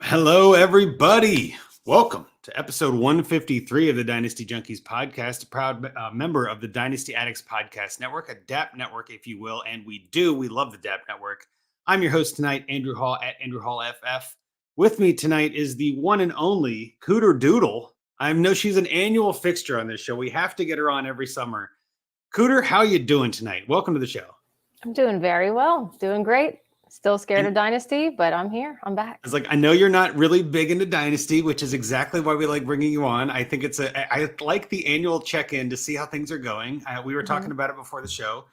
Hello, everybody. Welcome to episode 153 of the Dynasty Junkies podcast, a proud member of the Dynasty Addicts Podcast Network, a DAP network, if you will. And we love the DAP network. I'm your host tonight, Andrew Hall at Andrew Hall FF. With me tonight is the one and only Cooterdoodle. I know she's an annual fixture on this show. We have to get her on every summer. Cooter, how you doing tonight? Welcome to the show. I'm doing very well. Doing great. Still scared of Dynasty, but I'm here. I'm back. It's like, I know you're not really big into Dynasty, which is exactly why we like bringing you on. I think I like the annual check-in to see how things are going. We were talking about it before the show.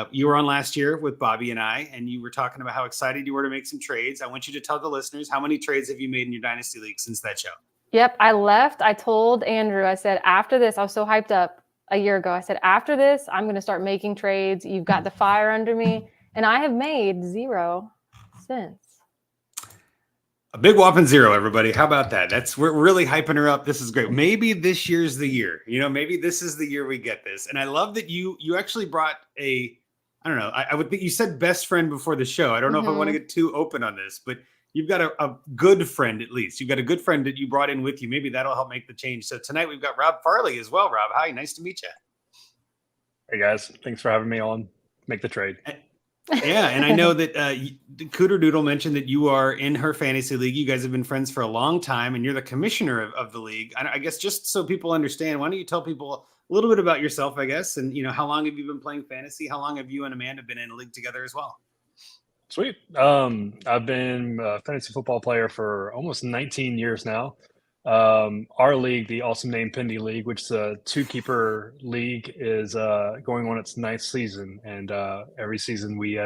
You were on last year with Bobby and I, and you were talking about how excited you were to make some trades. I want you to tell the listeners, how many trades have you made in your Dynasty League since that show? Yep. I left. I told Andrew, I said, after this, I was so hyped up a year ago. I said, after this, I'm going to start making trades. You've got the fire under me. And I have made 0 since. A big whopping 0, everybody. How about that? We're really hyping her up. This is great. Maybe this year's the year. Maybe this is the year we get this. And I love that you actually brought I don't know. I would think you said best friend before the show. I don't know if I want to get too open on this, but you've got a good friend at least. You've got a good friend that you brought in with you. Maybe that'll help make the change. So tonight we've got Rob Farley as well. Rob, hi. Nice to meet you. Hey, guys. Thanks for having me on. Make the trade. Yeah, and I know that Cooterdoodle mentioned that you are in her fantasy league. You guys have been friends for a long time, and you're the commissioner of the league. I guess just so people understand, why don't you tell people a little bit about yourself, I guess, and how long have you been playing fantasy? How long have you and Amanda been in a league together as well? Sweet. I've been a fantasy football player for almost 19 years now. Our league, the awesome name Pindy League, which is a 2-keeper league, is going on its 9th season, and every season we've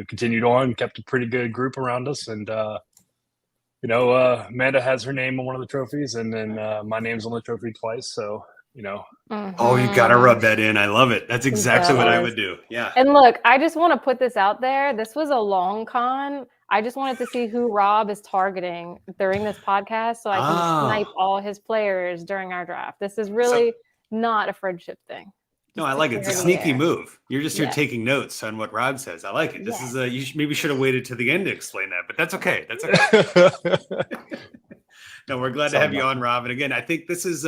continued on, kept a pretty good group around us, and Amanda has her name on one of the trophies, and then my name's on the trophy twice, so Oh, you gotta rub that in. I love it. That's exactly what I would do. Yeah. And look, I just want to put this out there. This was a long con. I just wanted to see who Rob is targeting during this podcast so I can snipe all his players during our draft. This is really not a friendship thing. No, I like it. It's a sneaky move. You're just here taking notes on what Rob says. I like it. This is you maybe should have waited to the end to explain that, but that's okay. That's okay. No, we're glad to have you on, Rob. And again, I think this is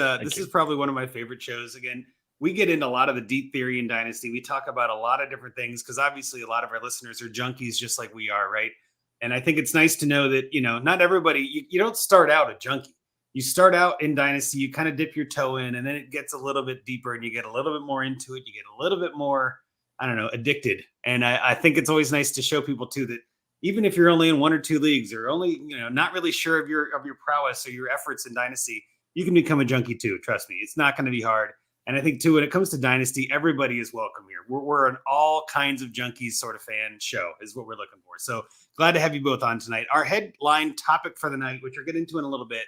probably one of my favorite shows. Again, we get into a lot of the deep theory in Dynasty. We talk about a lot of different things because obviously a lot of our listeners are junkies just like we are, right? And I think it's nice to know that, not everybody, you don't start out a junkie. You start out in Dynasty, you kind of dip your toe in, and then it gets a little bit deeper and you get a little bit more into it. You get a little bit more, addicted. And I think it's always nice to show people too that even if you're only in 1 or 2 leagues or only, not really sure of your prowess or your efforts in Dynasty, you can become a junkie too. Trust me, it's not going to be hard. And I think too, when it comes to Dynasty, everybody is welcome here. We're an all kinds of junkies sort of fan show is what we're looking for. So glad to have you both on tonight. Our headline topic for the night, which we'll get into in a little bit,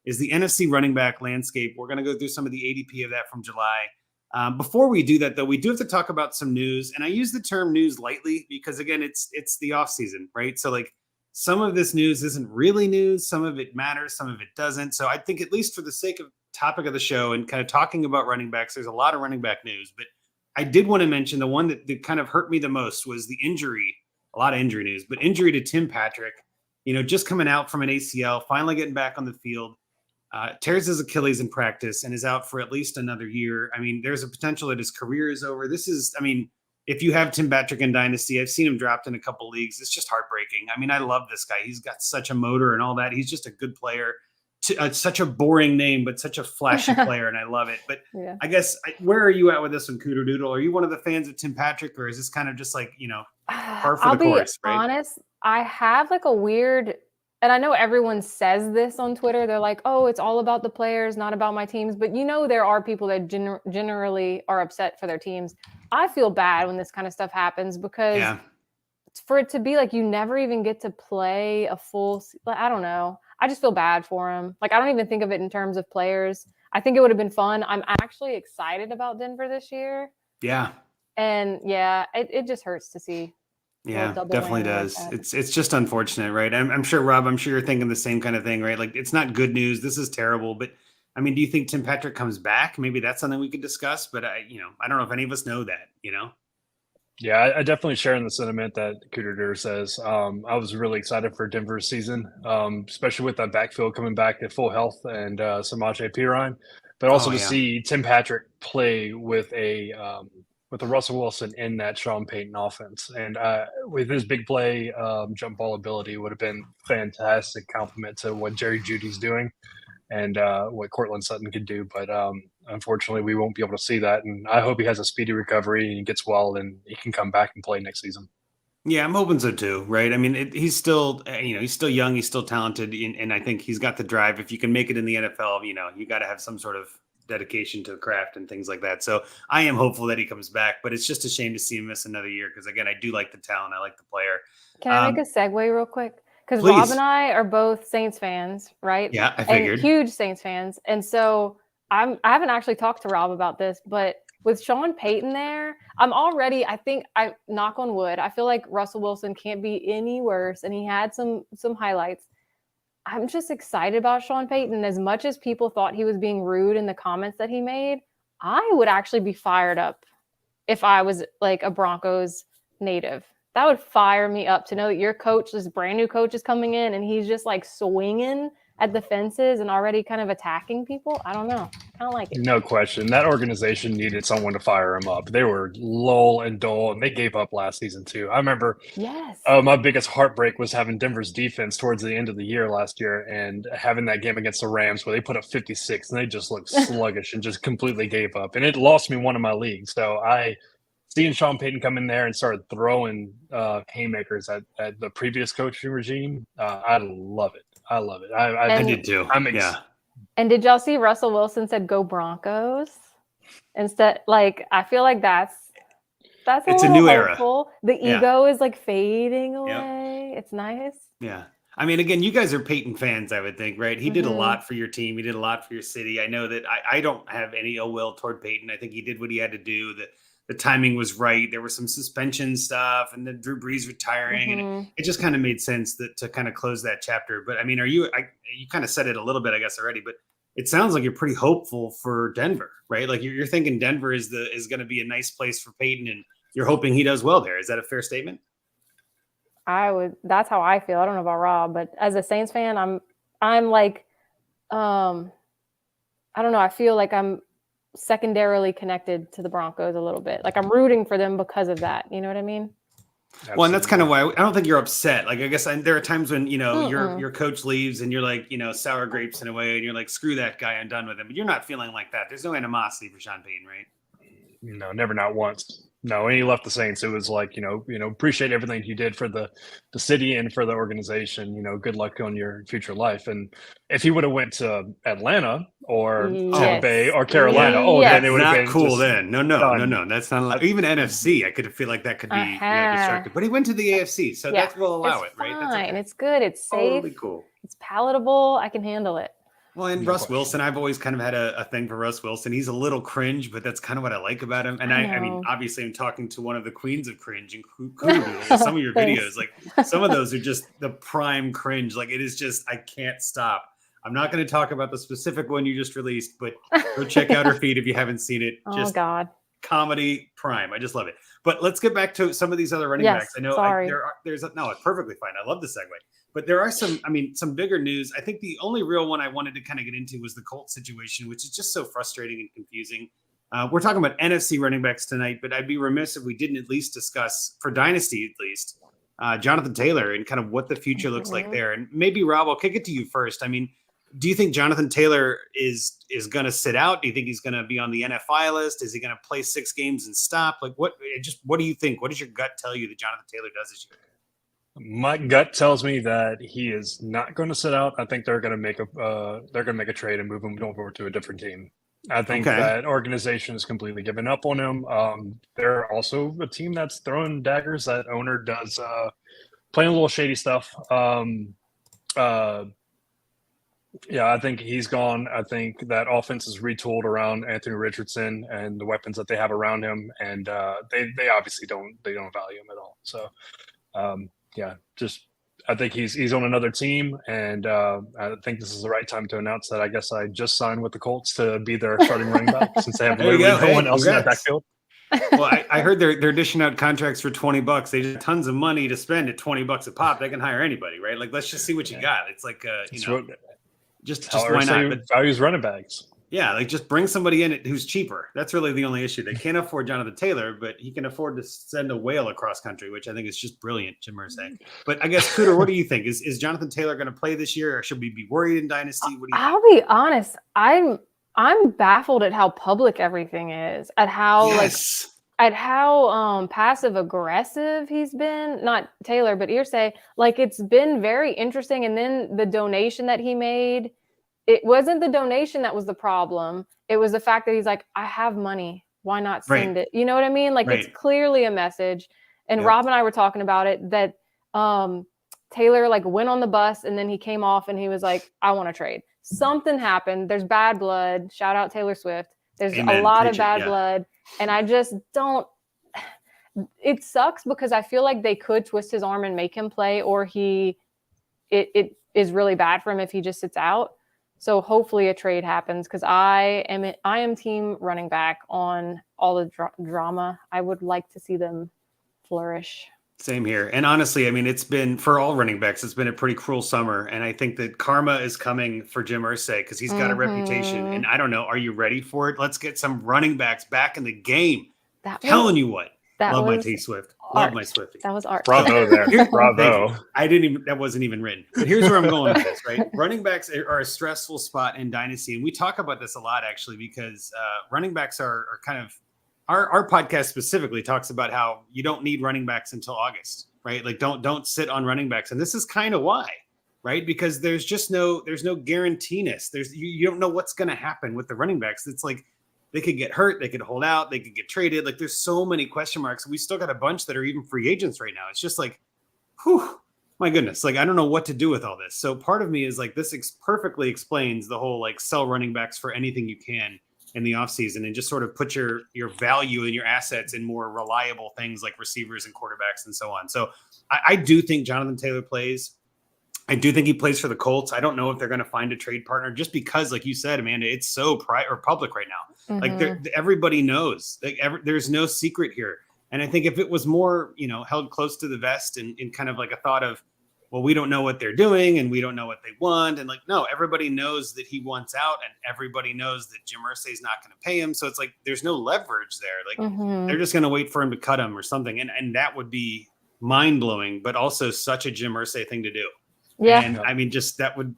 is the NFC running back landscape. We're going to go through some of the ADP of that from July. Before we do that, though, we do have to talk about some news. And I use the term news lightly because, again, it's the off season, right? So like some of this news isn't really news. Some of it matters. Some of it doesn't. So I think at least for the sake of topic of the show and kind of talking about running backs, there's a lot of running back news. But I did want to mention the one that kind of hurt me the most was the injury, a lot of injury news, but injury to Tim Patrick, just coming out from an ACL, finally getting back on the field. Tears his Achilles in practice and is out for at least another year. I mean, there's a potential that his career is over. If you have Tim Patrick in Dynasty, I've seen him dropped in a couple leagues. It's just heartbreaking. I mean, I love this guy. He's got such a motor and all that. He's just a good player. Such a boring name, but such a flashy player, and I love it. But I guess, where are you at with this one, Cooterdoodle? Are you one of the fans of Tim Patrick, or is this kind of just like, par for the course? I'll be honest, I have like a weird... And I know everyone says this on Twitter. They're like, oh, it's all about the players, not about my teams. But there are people that generally are upset for their teams. I feel bad when this kind of stuff happens because for it to be like you never even get to play a full – I don't know. I just feel bad for him. Like, I don't even think of it in terms of players. I think it would have been fun. I'm actually excited about Denver this year. Yeah. And, it just hurts to see. Yeah, definitely does. Like it's just unfortunate, right? I'm sure, Rob, you're thinking the same kind of thing, right? Like, it's not good news. This is terrible. But, I mean, do you think Tim Patrick comes back? Maybe that's something we could discuss. But, I don't know if any of us know that, Yeah, I definitely share in the sentiment that Cooterdoodle says. I was really excited for Denver's season, especially with that backfield coming back at full health and Samaje Perine, but also Oh to yeah. see Tim Patrick play with a Russell Wilson in that Sean Payton offense, and with his big play jump ball ability, would have been fantastic compliment to what Jerry Judy's doing and what Cortland Sutton could do. But unfortunately, we won't be able to see that. And I hope he has a speedy recovery and he gets well and he can come back and play next season. Yeah, I'm hoping so too, right? I mean, he's still, he's still young, he's still talented, and I think he's got the drive. If you can make it in the NFL, you got to have some sort of dedication to craft and things like that. So I am hopeful that he comes back, but it's just a shame to see him miss another year because, again, I do like the talent, I like the player. Can I make a segue real quick? Because Please. Rob and I are both Saints fans, right? Yeah, I figured. And huge Saints fans. And so I haven't actually talked to Rob about this, but with Sean Payton there, I'm already, I knock on wood, I feel like Russell Wilson can't be any worse. And he had some highlights. I'm just excited about Sean Payton. As much as people thought he was being rude in the comments that he made, I would actually be fired up if I was like a Broncos native. That would fire me up to know that your coach, this brand new coach, is coming in and he's just like swinging at the fences and already kind of attacking people. I don't know. I don't like it. No question. That organization needed someone to fire him up. They were lull and dull, and they gave up last season too. I remember my biggest heartbreak was having Denver's defense towards the end of the year last year and having that game against the Rams where they put up 56 and they just looked sluggish and just completely gave up. And it lost me one of my leagues. So seeing Sean Payton come in there and start throwing haymakers at the previous coaching regime, I love it. I love it. I did too. And did y'all see Russell Wilson said "Go Broncos" instead? Like, I feel like that's it's a new hopeful. Era. The ego is like fading away. It's nice. Yeah. I mean, again, you guys are Peyton fans, I would think, right? He did a lot for your team. He did a lot for your city. I know that I don't have any ill will toward Peyton. I think he did what he had to do. The timing was right. There was some suspension stuff and then Drew Brees retiring. And it just kind of made sense to kind of close that chapter. But I mean, you kind of said it a little bit, I guess, already, but it sounds like you're pretty hopeful for Denver, right? Like you're thinking Denver is going to be a nice place for Peyton and you're hoping he does well there. Is that a fair statement? That's how I feel. I don't know about Rob, but as a Saints fan, I'm like, I don't know. I feel like I'm secondarily connected to the Broncos a little bit. Like I'm rooting for them because of that. You know what I mean? Absolutely. Well, and that's kind of why I don't think you're upset. Like, I guess there are times when, your coach leaves and you're like, sour grapes in a way and you're like, screw that guy, I'm done with him. But you're not feeling like that. There's no animosity for Sean Payton, right? No, never, not once. No, when he left the Saints, it was like, appreciate everything you did for the city and for the organization. Good luck on your future life. And if he would have went to Atlanta or Tampa Bay or Carolina, then it would have been cool. Then no, that's not even NFC. I could feel like that could be destructive. But he went to the AFC, so that will allow it, right? That's fine. It's good. It's safe. Totally cool. It's palatable. I can handle it. Well, and Russ Wilson, I've always kind of had a thing for Russ Wilson. He's a little cringe, but that's kind of what I like about him. And I mean, obviously, I'm talking to one of the queens of cringe and Cooterdoodle. Some of your videos, like some of those are just the prime cringe. Like it is just, I can't stop. I'm not going to talk about the specific one you just released, but go check out her feed if you haven't seen it. Oh God, comedy prime. I just love it. But let's get back to some of these other running backs. I know it's perfectly fine. I love the segue. But there are some bigger news. I think the only real one I wanted to kind of get into was the Colts situation, which is just so frustrating and confusing. We're talking about NFC running backs tonight, but I'd be remiss if we didn't at least discuss, for Dynasty at least, Jonathan Taylor and kind of what the future looks like there. And maybe, Rob, I'll kick it to you first. I mean, do you think Jonathan Taylor is going to sit out? Do you think he's going to be on the NFI list? Is he going to play 6 games and stop? Like, what do you think? What does your gut tell you that Jonathan Taylor does this year? My gut tells me that he is not going to sit out. I think they're going to make a trade and move him over to a different team. I think that organization has completely given up on him. They're also a team that's throwing daggers. That owner does playing a little shady stuff. I think he's gone. I think that offense is retooled around Anthony Richardson and the weapons that they have around him, and they obviously don't value him at all. So. I think he's on another team, and I think this is the right time to announce that I guess I just signed with the Colts to be their starting running back since they have literally no one else in that backfield. Well, I heard they're dishing out contracts for $20. They just have tons of money to spend at $20 a pop. They can hire anybody, right? Like, let's just see what you got. It's like, just why not? But values running backs. yeah, like just bring somebody in who's cheaper. That's really the only issue. They can't afford Jonathan Taylor, but he can afford to send a whale across country, which I think is just brilliant, Jim Irsay. But I guess, Cooter, what do you think? Is Jonathan Taylor going to play this year, or should we be worried in Dynasty? What do you I'll be honest. I'm baffled at how public everything is, at how passive aggressive he's been. Not Taylor, but Irsay. Like, it's been very interesting. And then the donation that he made. It wasn't the donation that was the problem. It was the fact that he's like, I have money. Why not send it? You know what I mean? Like, it's clearly a message. And Rob and I were talking about it, that Taylor like went on the bus and then he came off and he was like, I want to trade. Something happened. There's bad blood. Shout out Taylor Swift. There's a lot of bad blood. And I just don't. It sucks because I feel like they could twist his arm and make him play, or it is really bad for him if he just sits out. So hopefully a trade happens, because I am team running back on all the drama. I would like to see them flourish. Same here. And honestly, I mean, it's been, for all running backs, it's been a pretty cruel summer. And I think that karma is coming for Jim Irsay, because he's got a reputation. And I don't know, are you ready for it? Let's get some running backs back in the game. Telling you what. Love my T Swift. Love my Swiftie. That was art. Bravo there. Bravo. That wasn't even written. But here's where I'm going with this, right? Running backs are a stressful spot in Dynasty. And we talk about this a lot, actually, because running backs are kind of, our podcast specifically talks about how you don't need running backs until August, right? Like, don't sit on running backs. And this is kind of why, right? Because there's no guaranteeness. You don't know what's going to happen with the running backs. It's like, they could get hurt, they could hold out, they could get traded. Like, there's so many question marks. We still got a bunch that are even free agents right now. It's just like, whew, my goodness. Like, I don't know what to do with all this. So part of me is like, this perfectly explains the whole, like, sell running backs for anything you can in the offseason, and just sort of put your value and your assets in more reliable things like receivers and quarterbacks and so on. So I do think Jonathan Taylor plays. I do think he plays for the Colts. I don't know if they're going to find a trade partner, just because, like you said, Amanda, it's so public right now. Like, everybody knows. Like, there's no secret here. And I think if it was more, held close to the vest and kind of like a thought of, well, we don't know what they're doing and we don't know what they want. And like, no, everybody knows that he wants out, and everybody knows that Jim Irsay is not going to pay him. So it's like, there's no leverage there. Like, they're just going to wait for him to cut him or something. And that would be mind blowing, but also such a Jim Irsay thing to do. Yeah. And I mean, just that would,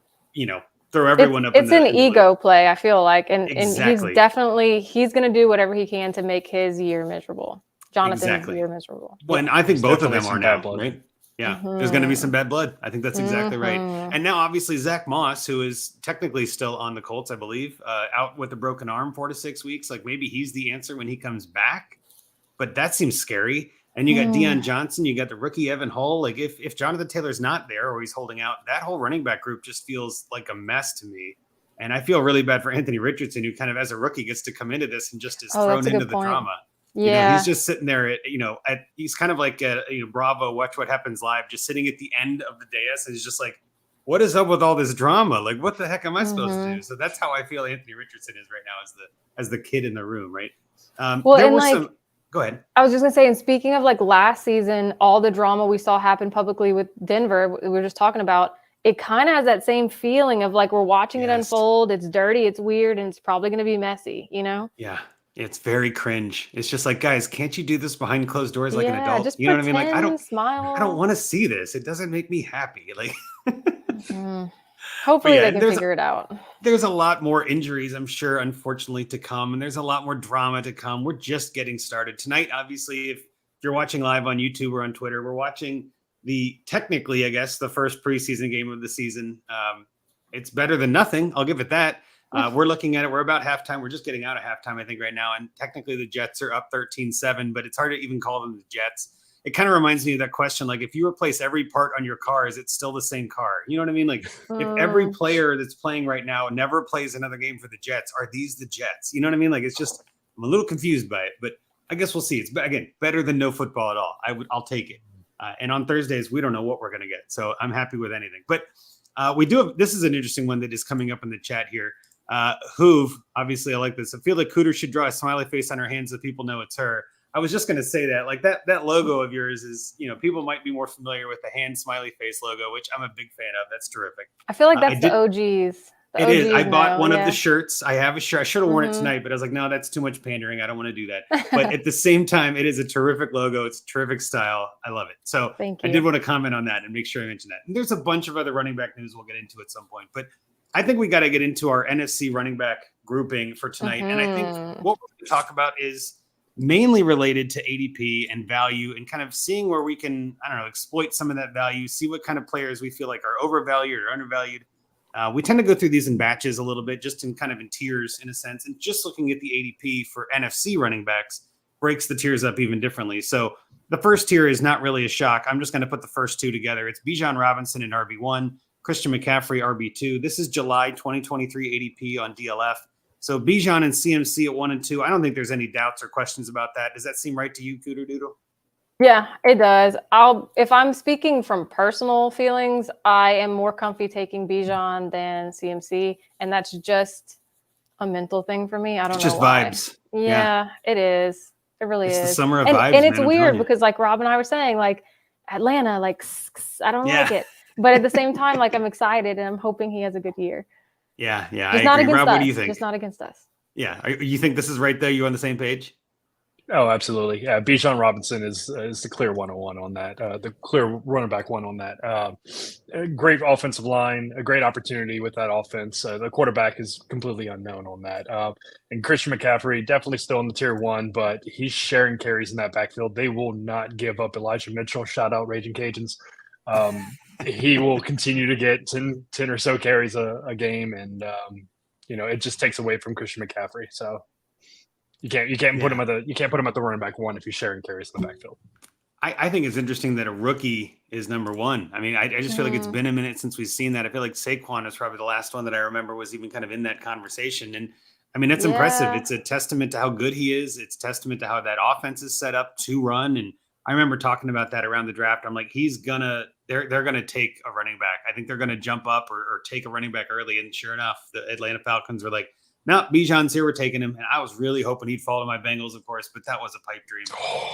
throw everyone up. It's an ego play, I feel like. And he's going to do whatever he can to make his year miserable. Jonathan's year miserable. Well, and I think both of them are now, right? Yeah. There's going to be some bad blood. I think that's exactly right. And now, obviously, Zach Moss, who is technically still on the Colts, I believe, out with a broken arm 4 to 6 weeks. Like, maybe he's the answer when he comes back. But that seems scary. And you got Deion Johnson, you got the rookie Evan Hull. Like, if Jonathan Taylor's not there or he's holding out, that whole running back group just feels like a mess to me. And I feel really bad for Anthony Richardson, who kind of as a rookie gets to come into this and just is thrown into the drama. Yeah, he's just sitting there he's kind of like Bravo, Watch What Happens Live, just sitting at the end of the dais, and he's just like, what is up with all this drama? Like, what the heck am I supposed to do? So that's how I feel Anthony Richardson is right now, as the kid in the room, right? Go ahead. I was just going to say, and speaking of like last season, all the drama we saw happen publicly with Denver, we were just talking about, it kind of has that same feeling of like, we're watching it unfold. It's dirty, it's weird, and it's probably going to be messy, Yeah. It's very cringe. It's just like, guys, can't you do this behind closed doors like an adult? Just you know what I mean? Like, I don't want to see this. It doesn't make me happy. Like, hopefully they can figure it out. There's a lot more injuries, I'm sure, unfortunately, to come. And there's a lot more drama to come. We're just getting started. Tonight, obviously, if you're watching live on YouTube or on Twitter, we're watching technically, I guess, the first preseason game of the season. It's better than nothing. I'll give it that. We're looking at it. We're about halftime. We're just getting out of halftime, I think, right now. And technically the Jets are up 13-7, but it's hard to even call them the Jets. It kind of reminds me of that question. Like, if you replace every part on your car, is it still the same car? You know what I mean? Like, if every player that's playing right now never plays another game for the Jets, are these the Jets? You know what I mean? Like, it's just, I'm a little confused by it, but I guess we'll see. It's, again, better than no football at all. I'll take it. And on Thursdays, we don't know what we're going to get. So I'm happy with anything. But we do have, this is an interesting one that is coming up in the chat here. Hoove, obviously I like this. I feel like Cooter should draw a smiley face on her hands so people know it's her. I was just going to say that, like that logo of yours is, people might be more familiar with the hand smiley face logo, which I'm a big fan of. That's terrific. I feel like that's the OGs. It is. I bought one of the shirts. I have a shirt. I should have worn it tonight, but I was like, no, that's too much pandering. I don't want to do that. But at the same time, it is a terrific logo. It's a terrific style. I love it. So I did want to comment on that and make sure I mention that. And there's a bunch of other running back news we'll get into at some point. But I think we got to get into our NFC running back grouping for tonight. And I think what we're going to talk about is mainly related to ADP and value and kind of seeing where we can, exploit some of that value, see what kind of players we feel like are overvalued or undervalued. We tend to go through these in batches a little bit, just in kind of in tiers in a sense. And just looking at the ADP for NFC running backs breaks the tiers up even differently. So the first tier is not really a shock. I'm just going to put the first two together. It's Bijan Robinson in RB1, Christian McCaffrey RB2. This is July 2023 ADP on DLF. So Bijan and CMC at 1 and 2. I don't think there's any doubts or questions about that. Does that seem right to you, Cooterdoodle? Yeah, it does. If I'm speaking from personal feelings, I am more comfy taking Bijan than CMC, and that's just a mental thing for me. I don't know. Just vibes. Yeah, it is. It really is. It's the summer of vibes, and it's weird because, like Rob and I were saying, like Atlanta, like I don't like it, but at the same time, like I'm excited and I'm hoping he has a good year. Yeah. Just not against us. What do you think? Just not against us. Yeah, you think this is right there? You on the same page? Oh, absolutely. Yeah, Bijan Robinson is the clear 101 on that. The clear running back one on that. A great offensive line, a great opportunity with that offense. The quarterback is completely unknown on that. And Christian McCaffrey definitely still in the tier 1, but he's sharing carries in that backfield. They will not give up Elijah Mitchell. Shout out Raging Cajuns. He will continue to get 10 or so carries a game, and it just takes away from Christian McCaffrey. So. You can't put him at the running back 1 if you're sharing carries in the backfield. I think it's interesting that a rookie is number 1. I mean, I just feel like it's been a minute since we've seen that. I feel like Saquon is probably the last one that I remember was even kind of in that conversation. And I mean, it's impressive. It's a testament to how good he is. It's testament to how that offense is set up to run. And I remember talking about that around the draft. I'm like, they're gonna take a running back. I think they're gonna jump up or take a running back early. And sure enough, the Atlanta Falcons were like, no, Bijan's here. We're taking him. And I was really hoping he'd fall to my Bengals, of course, but that was a pipe dream.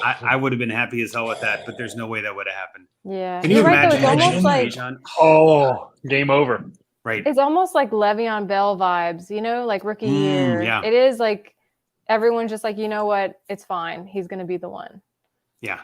I would have been happy as hell with that, but there's no way that would have happened. Yeah. Can you imagine Bijan? Oh, game over. Right. It's almost like Le'Veon Bell vibes, like rookie year. Yeah. It is like everyone's just like, you know what? It's fine. He's going to be the one. Yeah.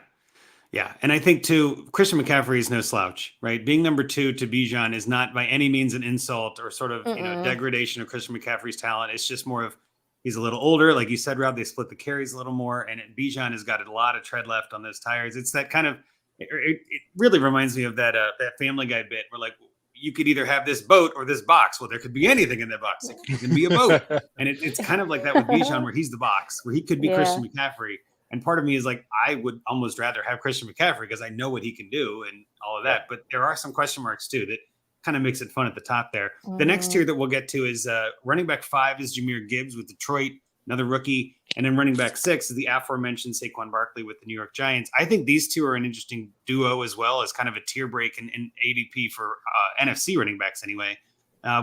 Yeah. And I think, too, Christian McCaffrey is no slouch, right? Being number 2 to Bijan is not by any means an insult or sort of, degradation of Christian McCaffrey's talent. It's just more of he's a little older. Like you said, Rob, they split the carries a little more. And Bijan has got a lot of tread left on those tires. It's that kind of it really reminds me of that Family Guy bit where, like, you could either have this boat or this box. Well, there could be anything in that box. It could even be a boat. And it's kind of like that with Bijan, where he's the box, where he could be Christian McCaffrey. And part of me is like, I would almost rather have Christian McCaffrey because I know what he can do and all of that. But there are some question marks, too, that kind of makes it fun at the top there. The next tier that we'll get to is running back 5 is Jahmyr Gibbs with Detroit, another rookie. And then running back 6 is the aforementioned Saquon Barkley with the New York Giants. I think these two are an interesting duo as well as kind of a tier break in ADP for NFC running backs anyway.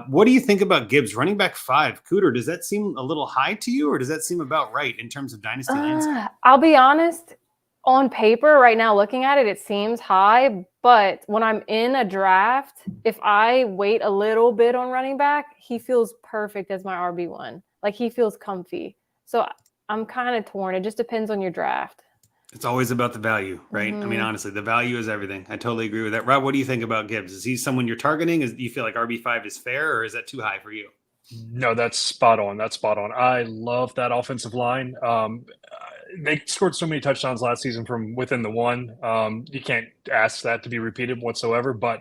What do you think about Gibbs, running back 5? Cooter, does that seem a little high to you, or does that seem about right in terms of dynasty landscape? I'll be honest. On paper, right now, looking at it, it seems high. But when I'm in a draft, if I wait a little bit on running back, he feels perfect as my RB1. Like, he feels comfy. So I'm kind of torn. It just depends on your draft. It's always about the value, right? I mean, honestly, the value is everything. I totally agree with that. Rob, what do you think about Gibbs? Is he someone you're targeting? Do you feel like RB5 is fair, or is that too high for you? No, that's spot on. I love that offensive line. They scored so many touchdowns last season from within the 1. You can't ask that to be repeated whatsoever. But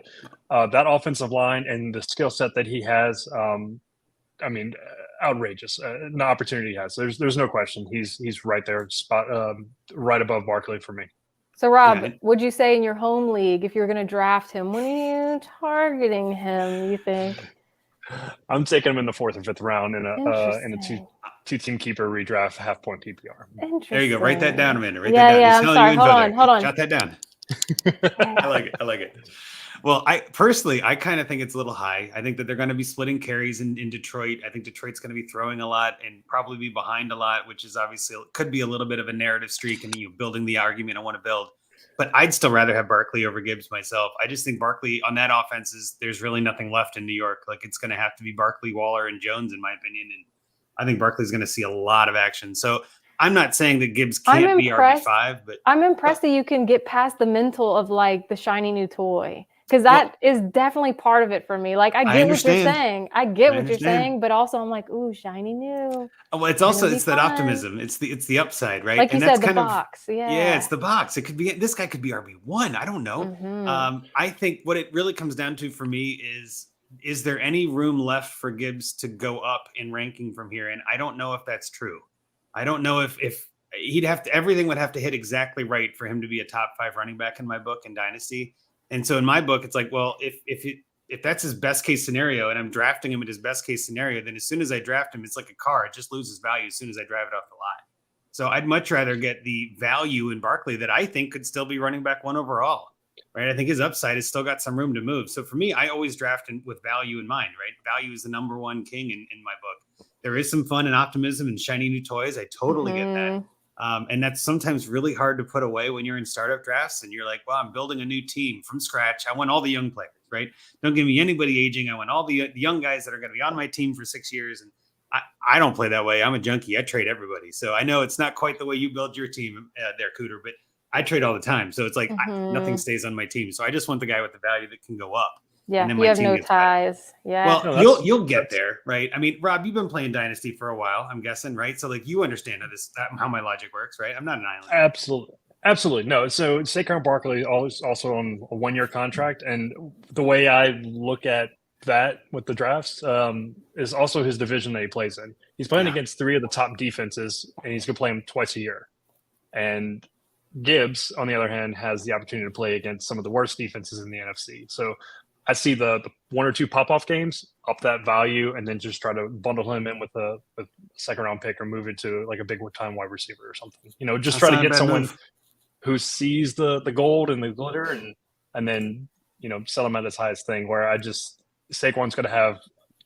that offensive line and the skill set that he has, outrageous. An opportunity he has. There's no question. He's right there, right above Barkley for me. So, Rob, would you say in your home league, if you're going to draft him, when are you targeting him, you think? I'm taking him in the 4th or 5th round in a two-team keeper redraft half-point PPR. There you go. Write that down, Amanda. Write that down. Yeah, I'm sorry. Hold on. Jot that down. I like it. Well, I personally, I kind of think it's a little high. I think that they're going to be splitting carries in Detroit. I think Detroit's going to be throwing a lot and probably be behind a lot, which is obviously could be a little bit of a narrative streak and you building the argument I want to build. But I'd still rather have Barkley over Gibbs myself. I just think Barkley on that offense there's really nothing left in New York. Like it's going to have to be Barkley, Waller, and Jones, in my opinion. And I think Barkley's going to see a lot of action. So I'm not saying that Gibbs can't be RB5, but I'm impressed that you can get past the mental of like the shiny new toy. Because that is definitely part of it for me. Like, I get what you're saying. I get what you're saying, but also I'm like, ooh, shiny new. Well, it's also that optimism. It's the upside, right? Like you said, the box. Yeah, it's the box. It could be this guy could be RB1. I don't know. Mm-hmm. I think what it really comes down to for me is there any room left for Gibbs to go up in ranking from here? And I don't know if that's true. I don't know if he'd have to. Everything would have to hit exactly right for him to be a top 5 running back in my book in Dynasty. And so in my book, it's like, well, if that's his best case scenario and I'm drafting him at his best case scenario, then as soon as I draft him, it's like a car. It just loses value as soon as I drive it off the lot. So I'd much rather get the value in Barkley that I think could still be running back 1 overall, right? I think his upside has still got some room to move. So for me, I always draft with value in mind, right? Value is the number 1 king in my book. There is some fun and optimism and shiny new toys. I totally get that. And that's sometimes really hard to put away when you're in startup drafts and you're like, well, I'm building a new team from scratch. I want all the young players, right? Don't give me anybody aging. I want all the young guys that are going to be on my team for 6 years. And I don't play that way. I'm a junkie. I trade everybody. So I know it's not quite the way you build your team there, Cooter, but I trade all the time. So it's like nothing stays on my team. So I just want the guy with the value that can go up. Yeah, you have no ties. Yeah. Well, you'll get there, right? I mean, Rob, you've been playing Dynasty for a while, I'm guessing, right? So like you understand how my logic works, right? I'm not an island. Absolutely. No. So Saquon Barkley is also on a 1-year contract, and the way I look at that with the drafts is also his division that he plays in. He's playing against 3 of the top defenses, and he's going to play them twice a year. And Gibbs, on the other hand, has the opportunity to play against some of the worst defenses in the NFC. So I see the 1 or 2 pop-off games, up that value, and then just try to bundle him in with a second-round pick or move it to like a big-time wide receiver or something. Just try to get someone who sees the gold and the glitter and then, sell him at his highest thing, where Saquon's going to have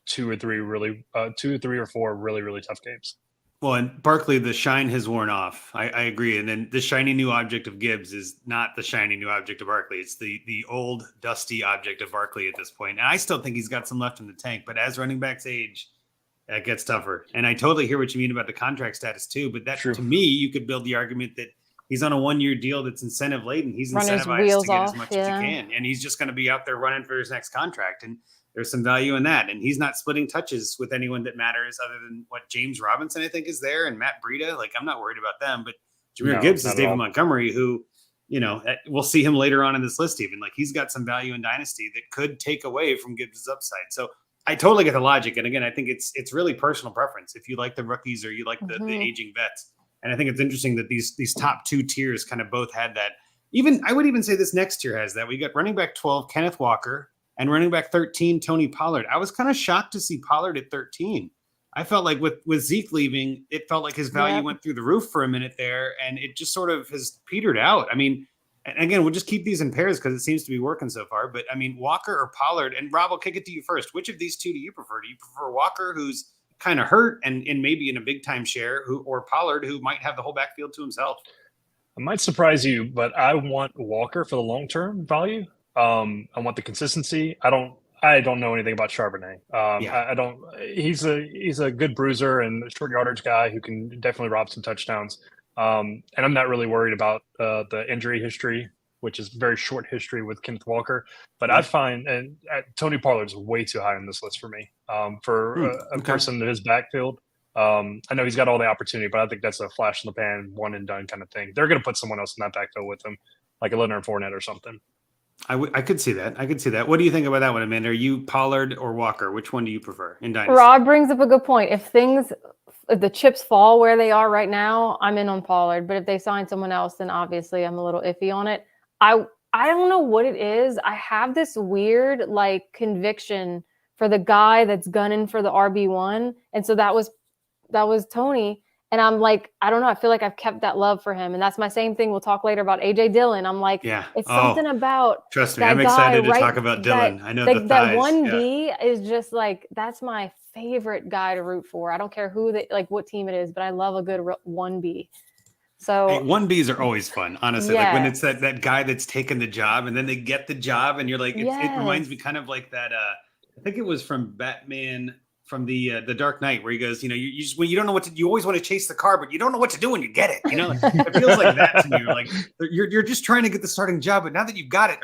2 or 3 or 4 really, really tough games. Well, and Barkley, the shine has worn off. I agree. And then the shiny new object of Gibbs is not the shiny new object of Barkley. It's the old, dusty object of Barkley at this point. And I still think he's got some left in the tank. But as running backs age, that gets tougher. And I totally hear what you mean about the contract status too. But that, to me, you could build the argument that he's on a 1-year deal that's incentive laden. He's incentivized to get as much as he can. And he's just going to be out there running for his next contract. And there's some value in that. And he's not splitting touches with anyone that matters other than what James Robinson, I think, is there, and Matt Breida. Like, I'm not worried about them. But Jahmyr Gibbs is David Montgomery, who, we'll see him later on in this list even. Like, he's got some value in Dynasty that could take away from Gibbs' upside. So I totally get the logic. And again, I think it's really personal preference. If you like the rookies or you like the aging vets. And I think it's interesting that these top 2 tiers kind of both had that. I would even say this next tier has that. We got running back 12, Kenneth Walker, and running back 13, Tony Pollard. I was kind of shocked to see Pollard at 13. I felt like with Zeke leaving, it felt like his value went through the roof for a minute there, and it just sort of has petered out. I mean, and again, we'll just keep these in pairs because it seems to be working so far. But, I mean, Walker or Pollard, and Rob, I'll kick it to you first. Which of these 2 do you prefer? Do you prefer Walker, who's kind of hurt and maybe in a big-time share, or Pollard, who might have the whole backfield to himself? I might surprise you, but I want Walker for the long-term value. I want the consistency. I don't know anything about Charbonnet. I don't. He's a good bruiser and a short yardage guy who can definitely rob some touchdowns. And I'm not really worried about the injury history, which is very short history with Kenneth Walker. But I find Tony Pollard's way too high on this list for me. For a person in his backfield, I know he's got all the opportunity, but I think that's a flash in the pan, one and done kind of thing. They're going to put someone else in that backfield with him, like a Leonard Fournette or something. I could see that. What do you think about that one, Amanda? Are you Pollard or Walker? Which one do you prefer in Dynasty? Rob brings up a good point. If the chips fall where they are right now, I'm in on Pollard. But if they sign someone else, then obviously I'm a little iffy on it. I don't know what it is. I have this weird conviction for the guy that's gunning for the RB1. And so that was Tony. And I'm like, I don't know. I feel like I've kept that love for him. And that's my same thing. We'll talk later about AJ Dillon. I'm like, it's something about trust me, that I'm guy, excited to right? talk about Dillon. I know like the that thighs. 1B is just like, that's my favorite guy to root for. I don't care who what team it is, but I love a good 1B. So hey, 1Bs are always fun, honestly. Like when it's that guy that's taken the job and then they get the job and you're like, it reminds me kind of like that. I think it was from Batman, from the Dark Knight, where he goes, you just, when you don't know you always want to chase the car, but you don't know what to do when you get it. It feels like that to me. Like you're just trying to get the starting job, but now that you've got it,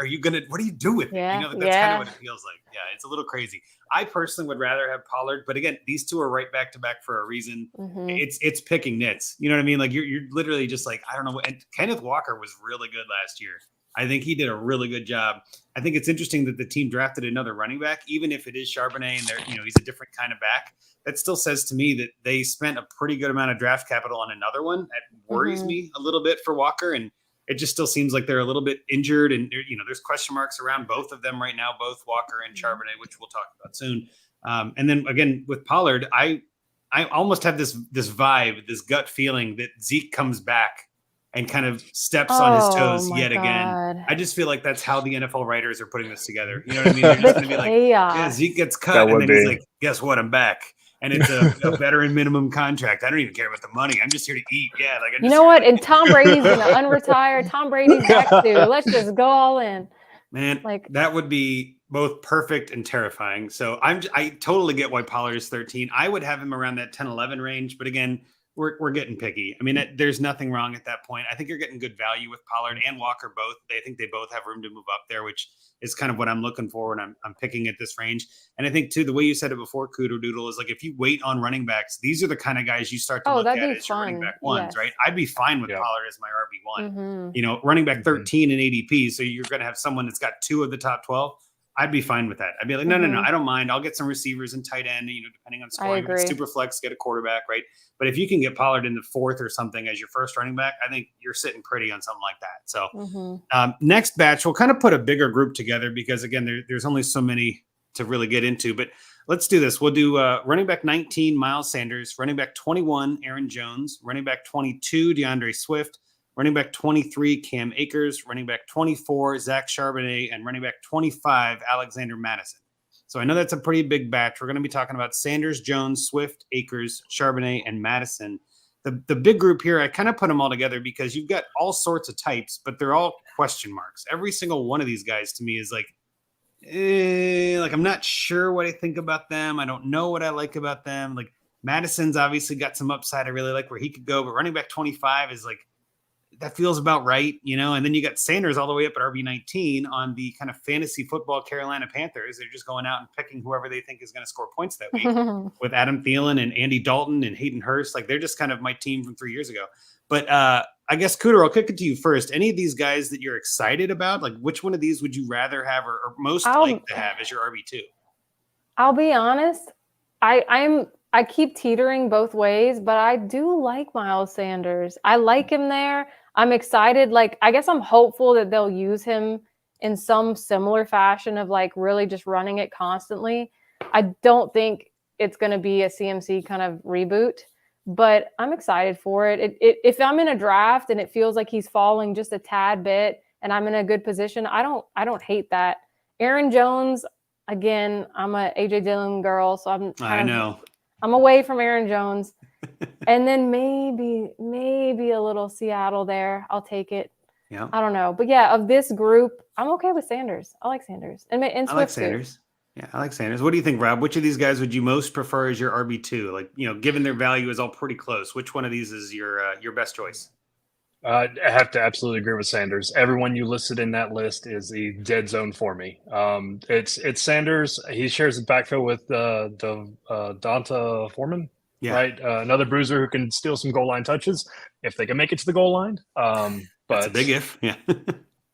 what do you do with it? That's kind of what it feels like. Yeah, it's a little crazy. I personally would rather have Pollard, but again, these two are right back to back for a reason. Mm-hmm. It's picking nits. You know what I mean? Like you're literally just like, I don't know. And Kenneth Walker was really good last year. I think he did a really good job. I think it's interesting that the team drafted another running back, even if it is Charbonnet and he's a different kind of back. That still says to me that they spent a pretty good amount of draft capital on another one. That worries me a little bit for Walker, and it just still seems like they're a little bit injured, and there's question marks around both of them right now, both Walker and Charbonnet, which we'll talk about soon. And then again with Pollard, I almost have this vibe, this gut feeling that Zeke comes back and kind of steps on his toes yet again. I just feel like that's how the NFL writers are putting this together. You know what I mean? They're just going to be like, yeah, Zeke gets cut, and then he's like, guess what? I'm back. And it's a veteran minimum contract. I don't even care about the money. I'm just here to eat. Yeah, like you know what? And Tom Brady's going to unretire. Tom Brady's back too. Let's just go all in. Man, that would be both perfect and terrifying. So I totally get why Pollard is 13. I would have him around that 10-11 range, but again, we're getting picky. I mean, there's nothing wrong at that point. I think you're getting good value with Pollard and Walker both. I think they both have room to move up there, which is kind of what I'm looking for when I'm picking at this range. And I think, too, the way you said it before, Cooterdoodle, is like if you wait on running backs, these are the kind of guys you start to look at as your running back ones, right? I'd be fine with Pollard as my RB1. Mm-hmm. Running back 13 in ADP, so you're going to have someone that's got 2 of the top 12. I'd be fine with that. I'd be like, no, I don't mind. I'll get some receivers and tight end, depending on scoring. If it's super flex, get a quarterback, right? But if you can get Pollard in the 4th or something as your first running back, I think you're sitting pretty on something like that. So next batch, we'll kind of put a bigger group together because, again, there's only so many to really get into. But let's do this. We'll do running back 19, Miles Sanders, running back 21, Aaron Jones, running back 22, DeAndre Swift, running back 23, Cam Akers, running back 24, Zach Charbonnet, and running back 25, Alexander Madison. So I know that's a pretty big batch. We're going to be talking about Sanders, Jones, Swift, Akers, Charbonnet, and Madison. The big group here, I kind of put them all together because you've got all sorts of types, but they're all question marks. Every single one of these guys to me is like I'm not sure what I think about them. I don't know what I like about them. Like Madison's obviously got some upside. I really like where he could go, but running back 25 is like, that feels about right, and then you got Sanders all the way up at RB19 on the kind of fantasy football Carolina Panthers. They're just going out and picking whoever they think is going to score points that week with Adam Thielen and Andy Dalton and Hayden Hurst. Like they're just kind of my team from 3 years ago. But I guess, Cooter, I'll kick it to you first. Any of these guys that you're excited about, like which one of these would you rather have or most like to have as your RB2? I'll be honest. I keep teetering both ways, but I do like Miles Sanders. I like him there. I'm excited. Like, I guess I'm hopeful that they'll use him in some similar fashion of like really just running it constantly. I don't think it's going to be a CMC kind of reboot, but I'm excited for it. If I'm in a draft and it feels like he's falling just a tad bit and I'm in a good position, I don't hate that. Aaron Jones, again, I'm a AJ Dillon girl, so I'm away from Aaron Jones. And then maybe a little Seattle there. I'll take it. Yeah. I don't know. But yeah, of this group, I'm okay with Sanders. I like Sanders. And Swift I like Sanders. Too. Yeah, I like Sanders. What do you think, Rob? Which of these guys would you most prefer as your RB2? Like, given their value is all pretty close, which one of these is your best choice? I have to absolutely agree with Sanders. Everyone you listed in that list is the dead zone for me. It's Sanders. He shares the backfield with Donta Foreman, right? Another bruiser who can steal some goal line touches if they can make it to the goal line. But that's a big if, yeah.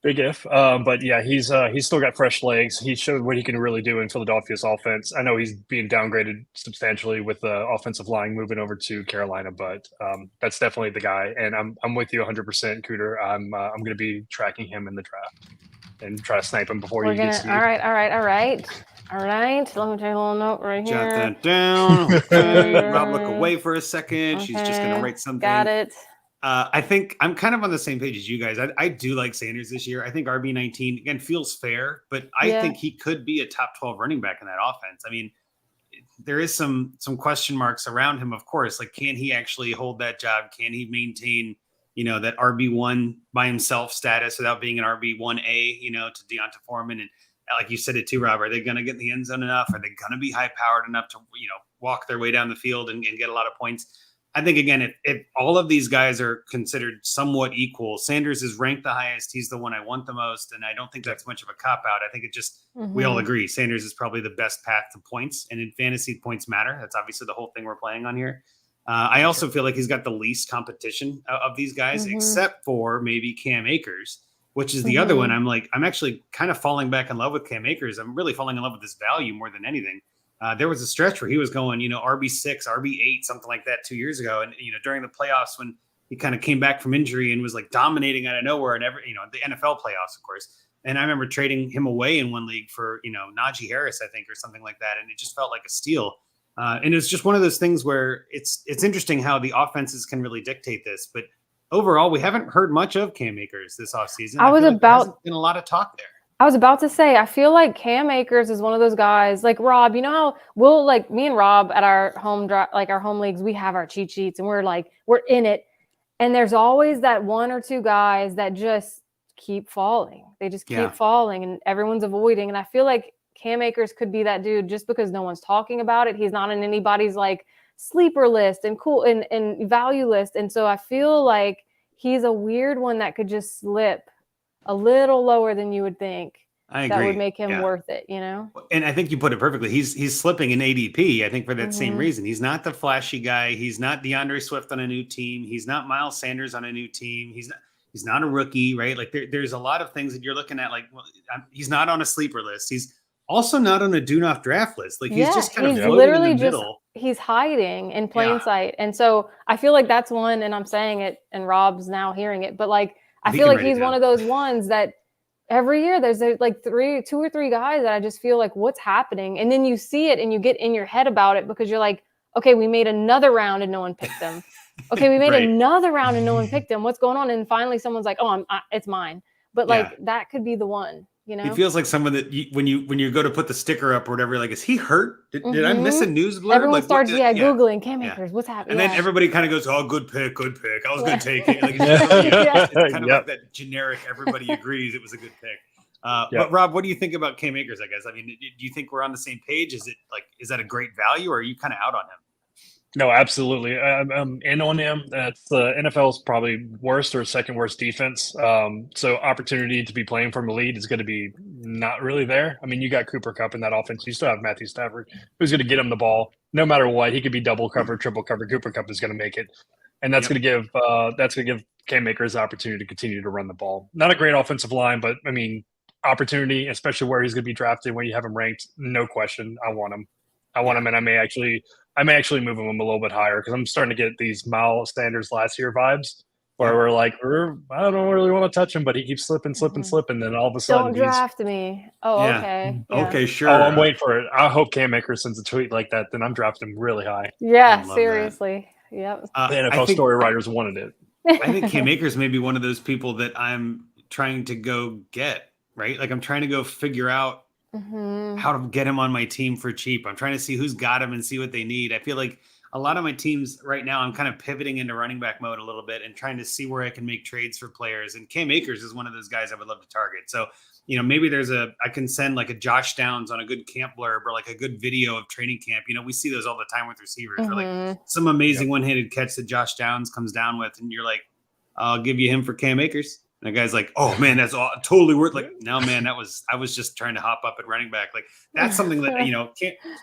Big if. But yeah, he's still got fresh legs. He showed what he can really do in Philadelphia's offense. I know he's being downgraded substantially with the offensive line moving over to Carolina, but that's definitely the guy. And I'm with you 100%, Cooter. I'm going to be tracking him in the draft and try to snipe him before he gets to you. All right. All right, let me take a little note right here. Jot that down. Okay. Rob, look away for a second. She's just going to write something. Got it. I think I'm kind of on the same page as you guys. I do like Sanders this year. I think RB19 again feels fair, but I think he could be a top 12 running back in that offense. I mean, there is some question marks around him, of course. Like, can he actually hold that job? Can he maintain, that RB1 by himself status without being an RB1A, to Deonta Foreman? And like you said it too, Rob, are they going to get in the end zone enough? Are they going to be high powered enough to, walk their way down the field and get a lot of points? I think, again, if all of these guys are considered somewhat equal, Sanders is ranked the highest. He's the one I want the most. And I don't think that's much of a cop-out. I think it just, we all agree, Sanders is probably the best path to points. And in fantasy, points matter. That's obviously the whole thing we're playing on here. I also feel like he's got the least competition of these guys, except for maybe Cam Akers, which is the other one. I'm actually kind of falling back in love with Cam Akers. I'm really falling in love with this value more than anything. There was a stretch where he was going, RB6, RB8, something like that 2 years ago. And, during the playoffs when he kind of came back from injury and was like dominating out of nowhere and the NFL playoffs, of course. And I remember trading him away in one league for, Najee Harris, I think, or something like that. And it just felt like a steal. And it's just one of those things where it's interesting how the offenses can really dictate this. But overall, we haven't heard much of Cam Akers this offseason. There hasn't been a lot of talk there. I was about to say, I feel like Cam Akers is one of those guys, like Rob, how me and Rob at our home leagues, we have our cheat sheets and we're in it. And there's always that one or two guys that just keep falling. They just keep falling and everyone's avoiding. And I feel like Cam Akers could be that dude just because no one's talking about it. He's not in anybody's sleeper list and and value list. And so I feel like he's a weird one that could just slip a little lower than you would think. I agree. That would make him worth it, And I think you put it perfectly. He's slipping in ADP, I think, for that same reason. He's not the flashy guy. He's not DeAndre Swift on a new team. He's not Miles Sanders on a new team. He's not a rookie, right? There's a lot of things that you're looking at. He's not on a sleeper list. He's also not on a do not draft list. He's just kind of literally in the middle. He's hiding in plain sight. And so I feel like that's one, and I'm saying it and Rob's now hearing it, but I feel like he's one of those ones that every year there's 2 or 3 guys that I just feel like what's happening. And then you see it and you get in your head about it because you're like, okay, we made another round and no one picked them. Okay, we made another round and no one picked them. What's going on? And finally someone's like, oh, it's mine. But that could be the one. He feels like someone that when you go to put the sticker up or whatever, is he hurt? Did I miss a news blurb? Everyone starts Googling Cam Akers. What's happening? And then everybody kind of goes, oh, good pick. I was going to take it. It's kind of like that generic, everybody agrees it was a good pick. But Rob, what do you think about Cam Akers, I guess? I mean, do you think we're on the same page? Is that a great value or are you kind of out on him? No, absolutely. I'm in on him. That's the NFL's probably worst or second worst defense. So opportunity to be playing from a lead is going to be not really there. I mean, you got Cooper Kupp in that offense. You still have Matthew Stafford, who's going to get him the ball no matter what. He could be double covered, triple covered. Cooper Kupp is going to make it, and that's going to give Cam Akers the opportunity to continue to run the ball. Not a great offensive line, but I mean, opportunity, especially where he's going to be drafted when you have him ranked. No question, I want him. And I may actually move him a little bit higher because I'm starting to get these Miles Sanders last year vibes where we're like, I don't really want to touch him, but he keeps slipping. Then all of a sudden, don't draft me. Oh, okay. Yeah. Okay, sure. Oh, I'm waiting for it. I hope Cam Akers sends a tweet like that. Then I'm drafting him really high. Yeah, seriously. That. Yep. The NFL story writers wanted it. I think Cam Akers may be one of those people that I'm trying to go get, right? I'm trying to go figure out how to get him on my team for cheap. I'm trying to see who's got him and see what they need. I feel like a lot of my teams right now, I'm kind of pivoting into running back mode a little bit and trying to see where I can make trades for players. And Cam Akers is one of those guys I would love to target. So, maybe I can send a Josh Downs on a good camp blurb or a good video of training camp. We see those all the time with receivers or some amazing one-handed catch that Josh Downs comes down with. And you're like, I'll give you him for Cam Akers. And the guy's like, oh man, that's totally worth. No man, I was just trying to hop up at running back. That's something that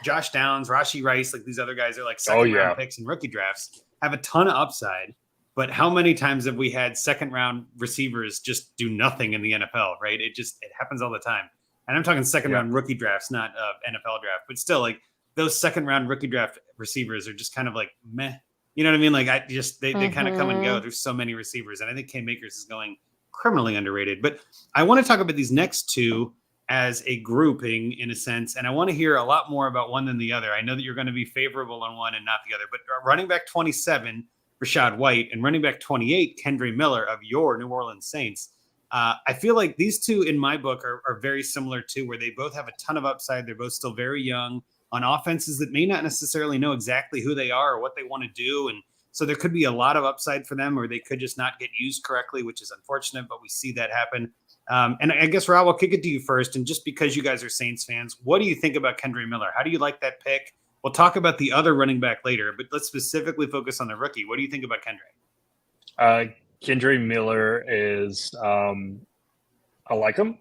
Josh Downs, Rashee Rice, these other guys are second round picks in rookie drafts, have a ton of upside. But how many times have we had second round receivers just do nothing in the NFL? Right? It happens all the time. And I'm talking second round rookie drafts, not NFL draft. But still, those second round rookie draft receivers are just kind of meh. You know what I mean? They kind of come and go. There's so many receivers, and I think Cam Akers is going criminally underrated. But I want to talk about these next two as a grouping in a sense, and I want to hear a lot more about one than the other. I know that you're going to be favorable on one and not the other, but running back 27, Rachaad White, and running back 28, Kendre Miller of your New Orleans Saints. I feel like these two in my book are very similar too, where they both have a ton of upside. They're both still very young on offenses that may not necessarily know exactly who they are or what they want to do. And so there could be a lot of upside for them, or they could just not get used correctly, which is unfortunate, but we see that happen. And I guess, Rob, I'll kick it to you first. And just because you guys are Saints fans, what do you think about Kendre Miller? How do you like that pick? We'll talk about the other running back later, but let's specifically focus on the rookie. What do you think about Kendre? Kendre Miller is, I like him.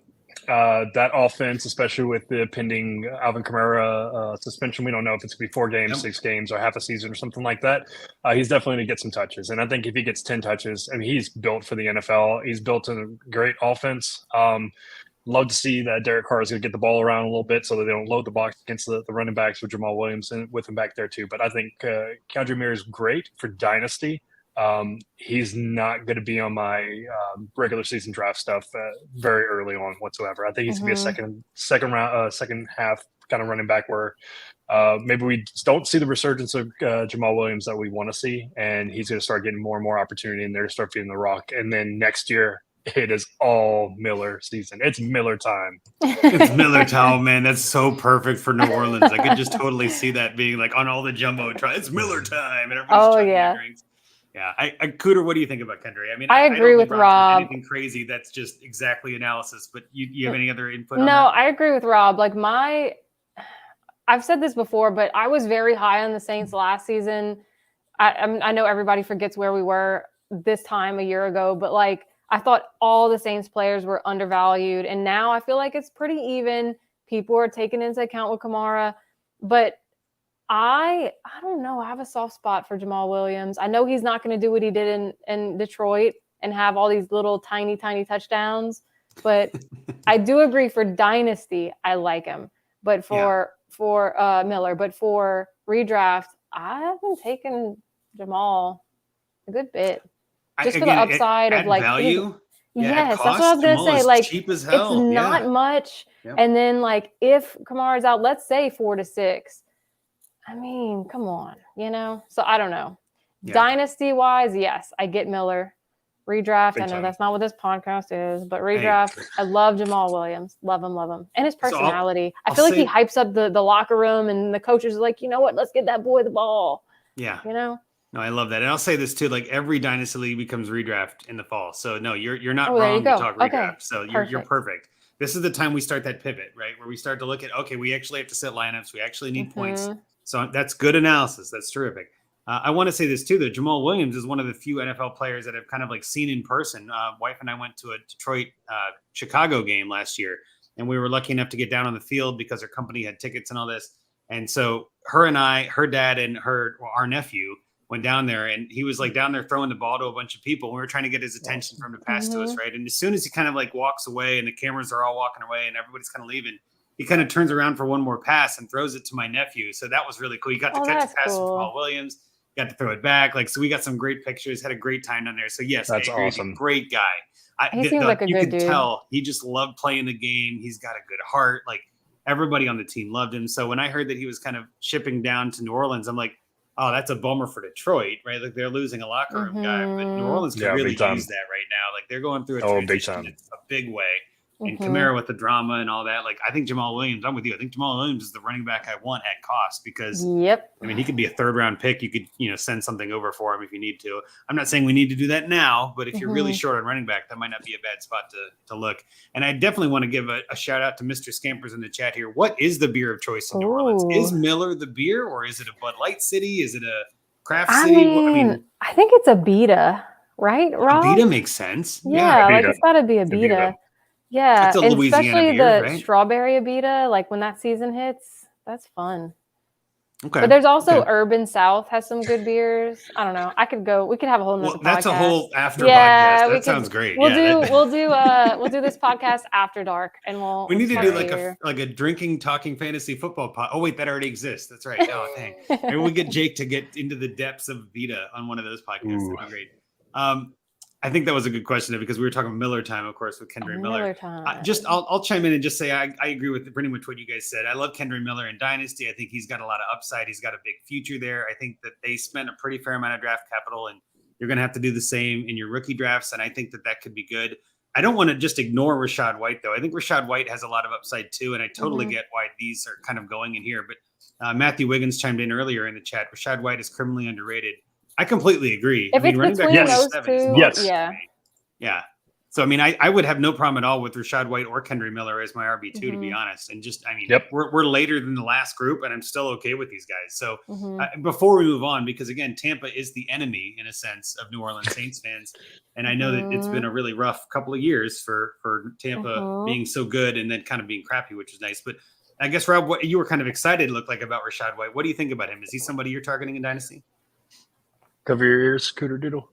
That offense, especially with the pending Alvin Kamara suspension, we don't know if it's going to be 4 games, 6 games, or half a season or something like that. He's definitely going to get some touches. And I think if he gets 10 touches, I mean, he's built for the NFL. He's built in a great offense. Love to see that Derek Carr is going to get the ball around a little bit so that they don't load the box against the running backs with Jamal Williams and with him back there too. But I think Kendre Miller is great for Dynasty. He's not going to be on my regular season draft stuff very early on whatsoever. I think he's going to be a second half kind of running back where maybe we don't see the resurgence of Jamal Williams that we want to see, and he's going to start getting more and more opportunity in there to start feeding the rock. And then next year, it is all Miller season. It's Miller time. It's Miller time, man. That's so perfect for New Orleans. I could just totally see that being like on all the jumbo. It's Miller time, and everybody's Yeah, Cooter, what do you think about Kendre? I mean, I agree with Rob. Anything crazy? That's just exactly analysis. But you have any other input? No, on that? I agree with Rob. Like I've said this before, but I was very high on the Saints last season. I know everybody forgets where we were this time a year ago, but like I thought all the Saints players were undervalued, and now I feel like it's pretty even. People are taken into account with Kamara, but I don't know. I have a soft spot for Jamal Williams. I know he's not going to do what he did in Detroit and have all these little tiny touchdowns, but I do agree for Dynasty, I like him. But for Miller, but for redraft, I haven't taken Jamal a good bit. Just for the upside of like value. Yes, that's what I was gonna say. Like cheap as hell. It's not much. Yep. And then like if Kamara's out, let's say 4 to 6. I mean, come on, So I don't know. Yeah. Dynasty wise, yes, I get Miller. Redraft, I know that's not what this podcast is, but redraft, I love Jamal Williams. Love him. And his personality. I feel like he hypes up the locker room, and the coaches are like, you know what, let's get that boy the ball. Yeah. No, I love that. And I'll say this too, like every Dynasty league becomes redraft in the fall. So no, you're not wrong to talk redraft. Okay. So you're perfect. This is the time we start that pivot, right? Where we start to look at, okay, we actually have to set lineups. We actually need points. So that's good analysis. That's terrific. I want to say this too, that Jamal Williams is one of the few NFL players that I've kind of like seen in person. Wife and I went to a Detroit, Chicago game last year, and we were lucky enough to get down on the field because her company had tickets and all this. And so her and I, her dad and our nephew went down there, and he was like down there throwing the ball to a bunch of people. We were trying to get his attention from the pass to us, right? And as soon as he kind of like walks away and the cameras are all walking away and everybody's kind of leaving, he kind of turns around for one more pass and throws it to my nephew. So that was really cool. He got to catch a pass from Jamal Williams, got to throw it back. Like, so we got some great pictures, had a great time down there. So yes, that's awesome. Great guy. He seems like a good dude. You can tell he just loved playing the game. He's got a good heart. Like everybody on the team loved him. So when I heard that he was kind of shipping down to New Orleans, I'm like, oh, that's a bummer for Detroit, right? Like they're losing a locker room guy, but New Orleans can really use that right now. Like they're going through a transition in a big way. And Kamara with the drama and all that. Like, I think Jamal Williams, I'm with you. I think Jamal Williams is the running back I want at cost because, I mean, he could be a 3rd round pick. You could, send something over for him if you need to. I'm not saying we need to do that now, but if you're really short on running back, that might not be a bad spot to look. And I definitely want to give a shout out to Mr. Scampers in the chat here. What is the beer of choice in New Orleans? Is Miller the beer, or is it a Bud Light City? Is it a craft city? I think it's a Beta, right, Rob? Beta makes sense. Yeah, like it's got to be a Beta. Yeah, and especially the strawberry Abita, like when that season hits, that's fun. Okay. But there's also Urban South has some good beers. I don't know. We could have a whole nother podcast. That's a whole after podcast. That sounds great. We'll do this podcast after dark, and we need to do like a drinking, talking fantasy football pod. Oh wait, that already exists. That's right. Oh dang. Maybe we'll get Jake to get into the depths of Vita on one of those podcasts. That'd be great. I think that was a good question because we were talking Miller time, of course, with Kendry Miller. Time. I'll chime in and just say I agree with pretty much what you guys said. I love Kendry Miller in Dynasty. I think he's got a lot of upside. He's got a big future there. I think that they spent a pretty fair amount of draft capital, and you're going to have to do the same in your rookie drafts. And I think that could be good. I don't want to just ignore Rachaad White, though. I think Rachaad White has a lot of upside, too. And I totally get why these are kind of going in here. But Matthew Wiggins chimed in earlier in the chat. Rachaad White is criminally underrated. I completely agree. If it's between those two, yeah. So, I mean, I would have no problem at all with Rachaad White or Kendry Miller as my RB2, to be honest. And just, I mean, we're later than the last group, and I'm still okay with these guys. So before we move on, because, again, Tampa is the enemy, in a sense, of New Orleans Saints fans. And I know that it's been a really rough couple of years for Tampa being so good and then kind of being crappy, which is nice. But I guess, Rob, what you were kind of excited, looked like, about Rachaad White. What do you think about him? Is he somebody you're targeting in Dynasty? Cover your ears, Cooterdoodle.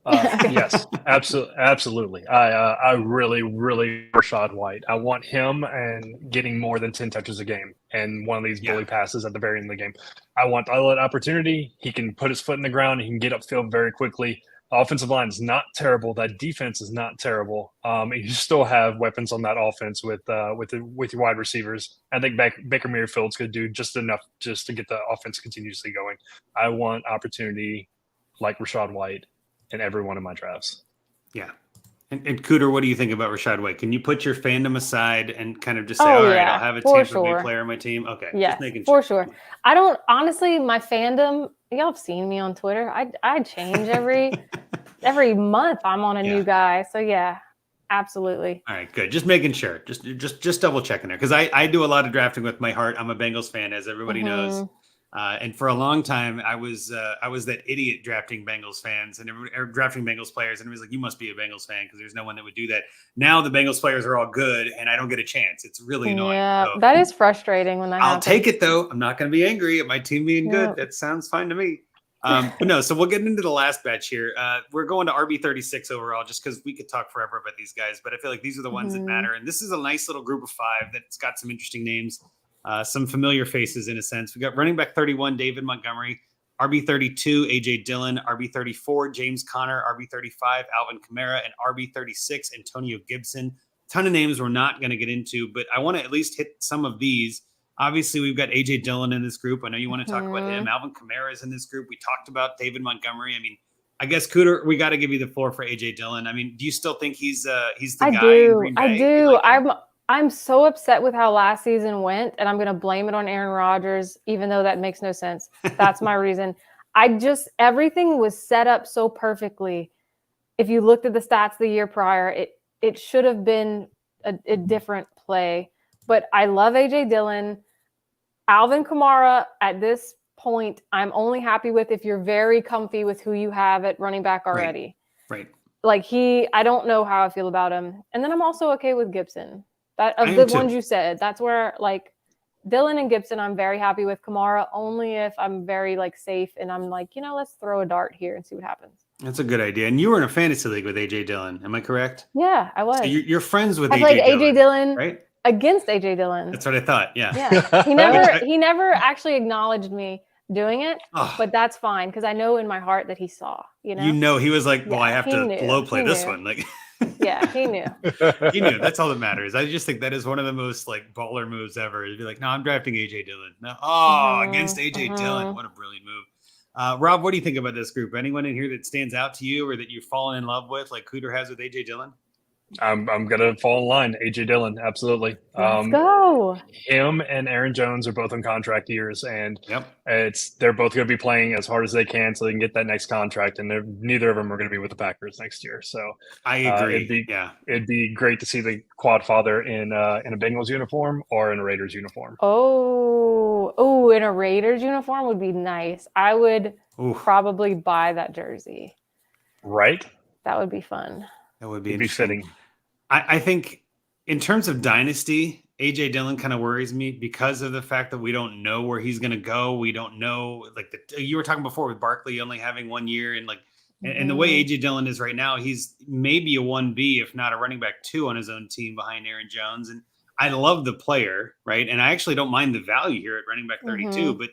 Yes, absolutely. I really Rachaad White. I want him and getting more than 10 touches a game and one of these bully passes at the very end of the game. I want opportunity. He can put his foot in the ground. He can get upfield very quickly. The offensive line is not terrible. That defense is not terrible. And you still have weapons on that offense with your wide receivers. I think Baker Mayfield's could do just enough just to get the offense continuously going. I want opportunity like Rachaad White in every one of my drafts. Yeah. And Cooter, what do you think about Rachaad White? Can you put your fandom aside and kind of just say, all right, I'll have a Tampa Bay player on my team? Okay. Yeah, for sure. I don't, honestly, my fandom, y'all have seen me on Twitter. I change every month. I'm on a new guy. So yeah, absolutely. All right, good. Just making sure. Just double checking there. Because I do a lot of drafting with my heart. I'm a Bengals fan, as everybody knows. And for a long time, I was that idiot drafting Bengals fans and drafting Bengals players. And it was like, you must be a Bengals fan because there's no one that would do that. Now the Bengals players are all good and I don't get a chance. It's really annoying. Yeah, so, that is frustrating when that happens. I'll take it, though. I'm not going to be angry at my team being good. That sounds fine to me. But no, so we'll get into the last batch here. We're going to RB36 overall just because we could talk forever about these guys. But I feel like these are the ones that matter. And this is a nice little group of 5 that's got some interesting names. Some familiar faces in a sense. We got running back 31, David Montgomery, RB 32, AJ Dillon, RB 34, James Conner, RB 35, Alvin Kamara, and RB 36, Antonio Gibson. Ton of names we're not going to get into, but I want to at least hit some of these. Obviously, we've got AJ Dillon in this group. I know you want to talk about him. Alvin Kamara is in this group. We talked about David Montgomery. I mean, I guess Cooter, we got to give you the floor for AJ Dillon. I mean, do you still think he's the guy in Green Bay? I do. I'm so upset with how last season went, and I'm going to blame it on Aaron Rodgers, even though that makes no sense. That's my reason. Everything was set up so perfectly. If you looked at the stats the year prior, it should have been a different play. But I love AJ Dillon. Alvin Kamara, at this point, I'm only happy with if you're very comfy with who you have at running back already. Right. Like I don't know how I feel about him. And then I'm also okay with Gibson. Of the ones you said, that's where like Dillon and Gibson, I'm very happy with. Kamara only if I'm very like safe and I'm like, let's throw a dart here and see what happens. That's a good idea. And you were in a fantasy league with AJ Dillon. Am I correct? Yeah, I was. So you're friends with I played AJ Dillon, right? Against AJ Dillon. That's what I thought. Yeah. Yeah. He never actually acknowledged me doing it, but that's fine because I know in my heart that he saw. He was like, well, I have to low play this one. Like. Yeah, he knew. He knew. That's all that matters. I just think that is one of the most like baller moves ever. It'd be like, no, I'm drafting AJ Dillon. No, against AJ Dillon. What a brilliant move. Rob, what do you think about this group? Anyone in here that stands out to you or that you've fallen in love with, like Cooter has with AJ Dillon? I'm gonna fall in line. AJ Dillon, absolutely. Let's go. Him and Aaron Jones are both on contract years, and they're both going to be playing as hard as they can so they can get that next contract. And neither of them are going to be with the Packers next year. So I agree. It'd be great to see the quad father in a Bengals uniform or in a Raiders uniform. Oh, in a Raiders uniform would be nice. I would probably buy that jersey. Right. That would be fun. That would be fitting. I think in terms of Dynasty, AJ Dillon kind of worries me because of the fact that we don't know where he's going to go. We don't know, like you were talking before with Barkley only having 1 year and like, and the way AJ Dillon is right now, he's maybe a 1B, if not a running back 2 on his own team behind Aaron Jones. And I love the player, right? And I actually don't mind the value here at running back 32, but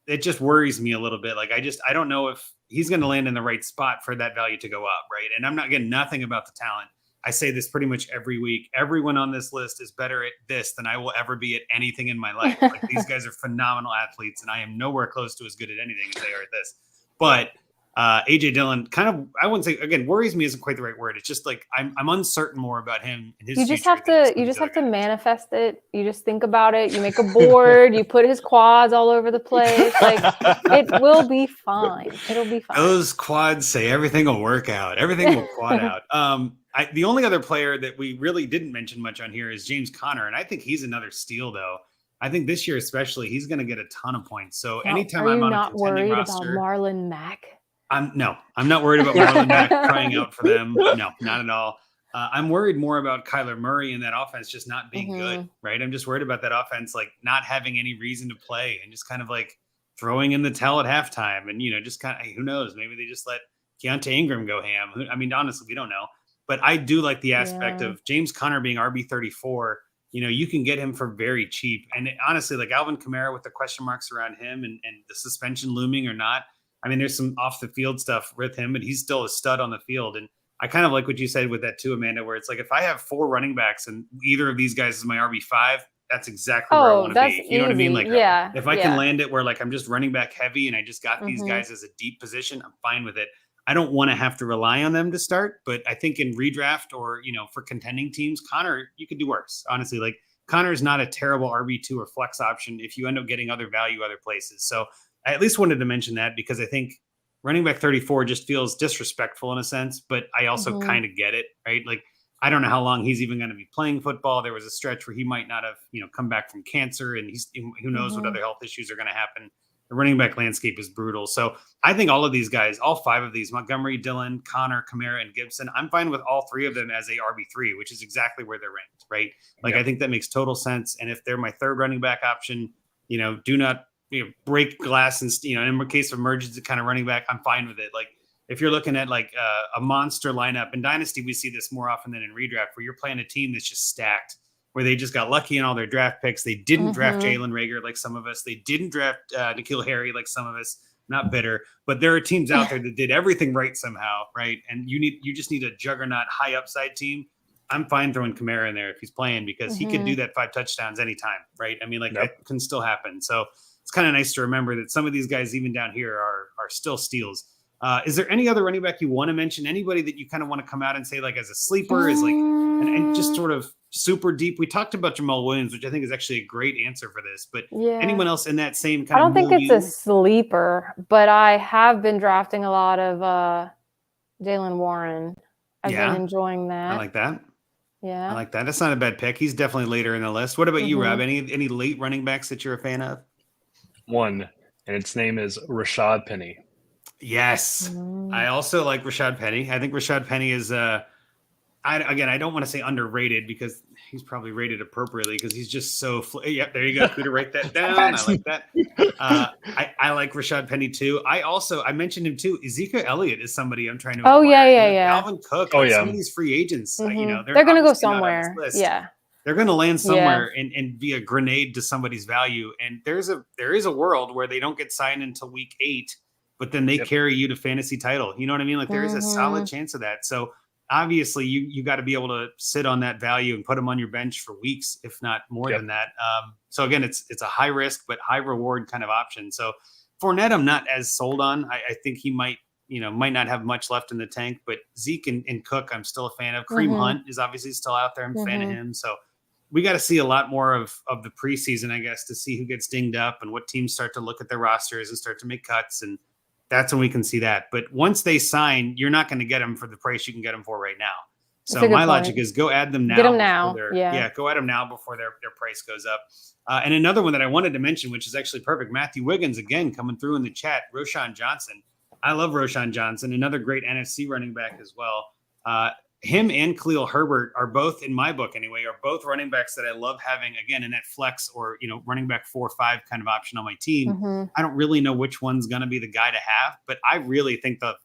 it just worries me a little bit. Like I don't know if he's going to land in the right spot for that value to go up, right? And I'm not getting nothing about the talent. I say this pretty much every week. Everyone on this list is better at this than I will ever be at anything in my life. Like these guys are phenomenal athletes, and I am nowhere close to as good at anything as they are at this. But AJ Dillon kind of, I wouldn't say, again, worries me isn't quite the right word. It's just like I'm uncertain more about him and his You just future have to manifest it. You just think about it. You make a board. You put his quads all over the place. Like it will be fine. It'll be fine. Those quads say everything will work out. Everything will quad out. The only other player that we really didn't mention much on here is James Conner, and I think he's another steal though. I think this year especially, he's going to get a ton of points. So anytime I'm on a contending roster, about Marlon Mack? I'm not worried about Marlon Mack crying out for them. No, not at all. I'm worried more about Kyler Murray and that offense just not being good, right? I'm just worried about that offense, like not having any reason to play and just kind of like throwing in the towel at halftime. And, just kind of, who knows, maybe they just let Keontae Ingram go ham. I mean, honestly, we don't know. But I do like the aspect of James Conner being RB34. You can get him for very cheap. And honestly, like Alvin Kamara with the question marks around him and the suspension looming or not, I mean, there's some off the field stuff with him, but he's still a stud on the field. And I kind of like what you said with that too, Amanda, where it's like, if I have 4 running backs and either of these guys is my RB5, that's exactly where I want to be. You know what I mean? Like, if I can land it where like I'm just running back heavy and I just got these guys as a deep position, I'm fine with it. I don't want to have to rely on them to start, but I think in redraft or, for contending teams, Connor, you could do worse. Honestly, like Connor is not a terrible RB2 or flex option if you end up getting other value other places. So I at least wanted to mention that because I think running back 34 just feels disrespectful in a sense, but I also kind of get it, right? Like, I don't know how long he's even going to be playing football. There was a stretch where he might not have, come back from cancer, and who knows what other health issues are going to happen. The running back landscape is brutal. So I think all of these guys, all 5 of these, Montgomery, Dillon, Connor, Kamara, and Gibson, I'm fine with all 3 of them as a RB3, which is exactly where they're ranked, right? Like, I think that makes total sense. And if they're my 3rd running back option, do not break glass and, in a case of emergency kind of running back, I'm fine with it. Like, if you're looking at like a monster lineup in Dynasty, we see this more often than in redraft, where you're playing a team that's just stacked, where they just got lucky in all their draft picks. They didn't draft Jalen Reagor like some of us. They didn't draft N'Keal Harry like some of us. Not bitter, but there are teams out there that did everything right somehow, right? And you just need a juggernaut high upside team. I'm fine throwing Kamara in there if he's playing because he could do that 5 touchdowns anytime, right? I mean, like that can still happen. So it's kind of nice to remember that some of these guys, even down here, are still steals. Is there any other running back you want to mention? Anybody that you kind of want to come out and say like as a sleeper is like, and just sort of super deep? We talked about Jamal Williams, which I think is actually a great answer for this, but anyone else in that same kind of I don't think it's a sleeper, but I have been drafting a lot of Jaylen Warren. I've been enjoying that. I like that. Yeah. I like that. That's not a bad pick. He's definitely later in the list. What about you, Rob? Any late running backs that you're a fan of? One, and its name is Rashad Penny. Yes. I also like Rashad Penny. I think Rashad Penny is, I don't want to say underrated because he's probably rated appropriately because he's just so, yep, there you go. Cooter, write that down. I like that. I like Rashad Penny too. I mentioned him too. Ezekiel Elliott is somebody I'm trying to acquire. Yeah. Alvin Cook. Some of these free agents, they're going to go somewhere. Yeah. They're going to land somewhere and be a grenade to somebody's value. And there is a world where they don't get signed until week 8, but then they carry you to fantasy title. You know what I mean? Like there is a solid chance of that. So obviously you got to be able to sit on that value and put them on your bench for weeks, if not more than that. So again, it's a high risk, but high reward kind of option. So Fournette, I'm not as sold on. I think he might not have much left in the tank, but Zeke and Cook, I'm still a fan of. Kareem Hunt is obviously still out there. I'm a fan of him. So we got to see a lot more of the preseason, I guess, to see who gets dinged up and what teams start to look at their rosters and start to make cuts. And that's when we can see that. But once they sign, you're not going to get them for the price you can get them for right now. So my logic is go add them now. Get them now. Go add them now before their price goes up. And another one that I wanted to mention, which is actually perfect, Matthew Wiggins, again, coming through in the chat, Roshan Johnson. I love Roshan Johnson, another great NFC running back as well. Him and Khalil Herbert are both, in my book anyway, are both running backs that I love having, again, in that flex or, running back 4 or 5 kind of option on my team. I don't really know which one's going to be the guy to have, but I really think the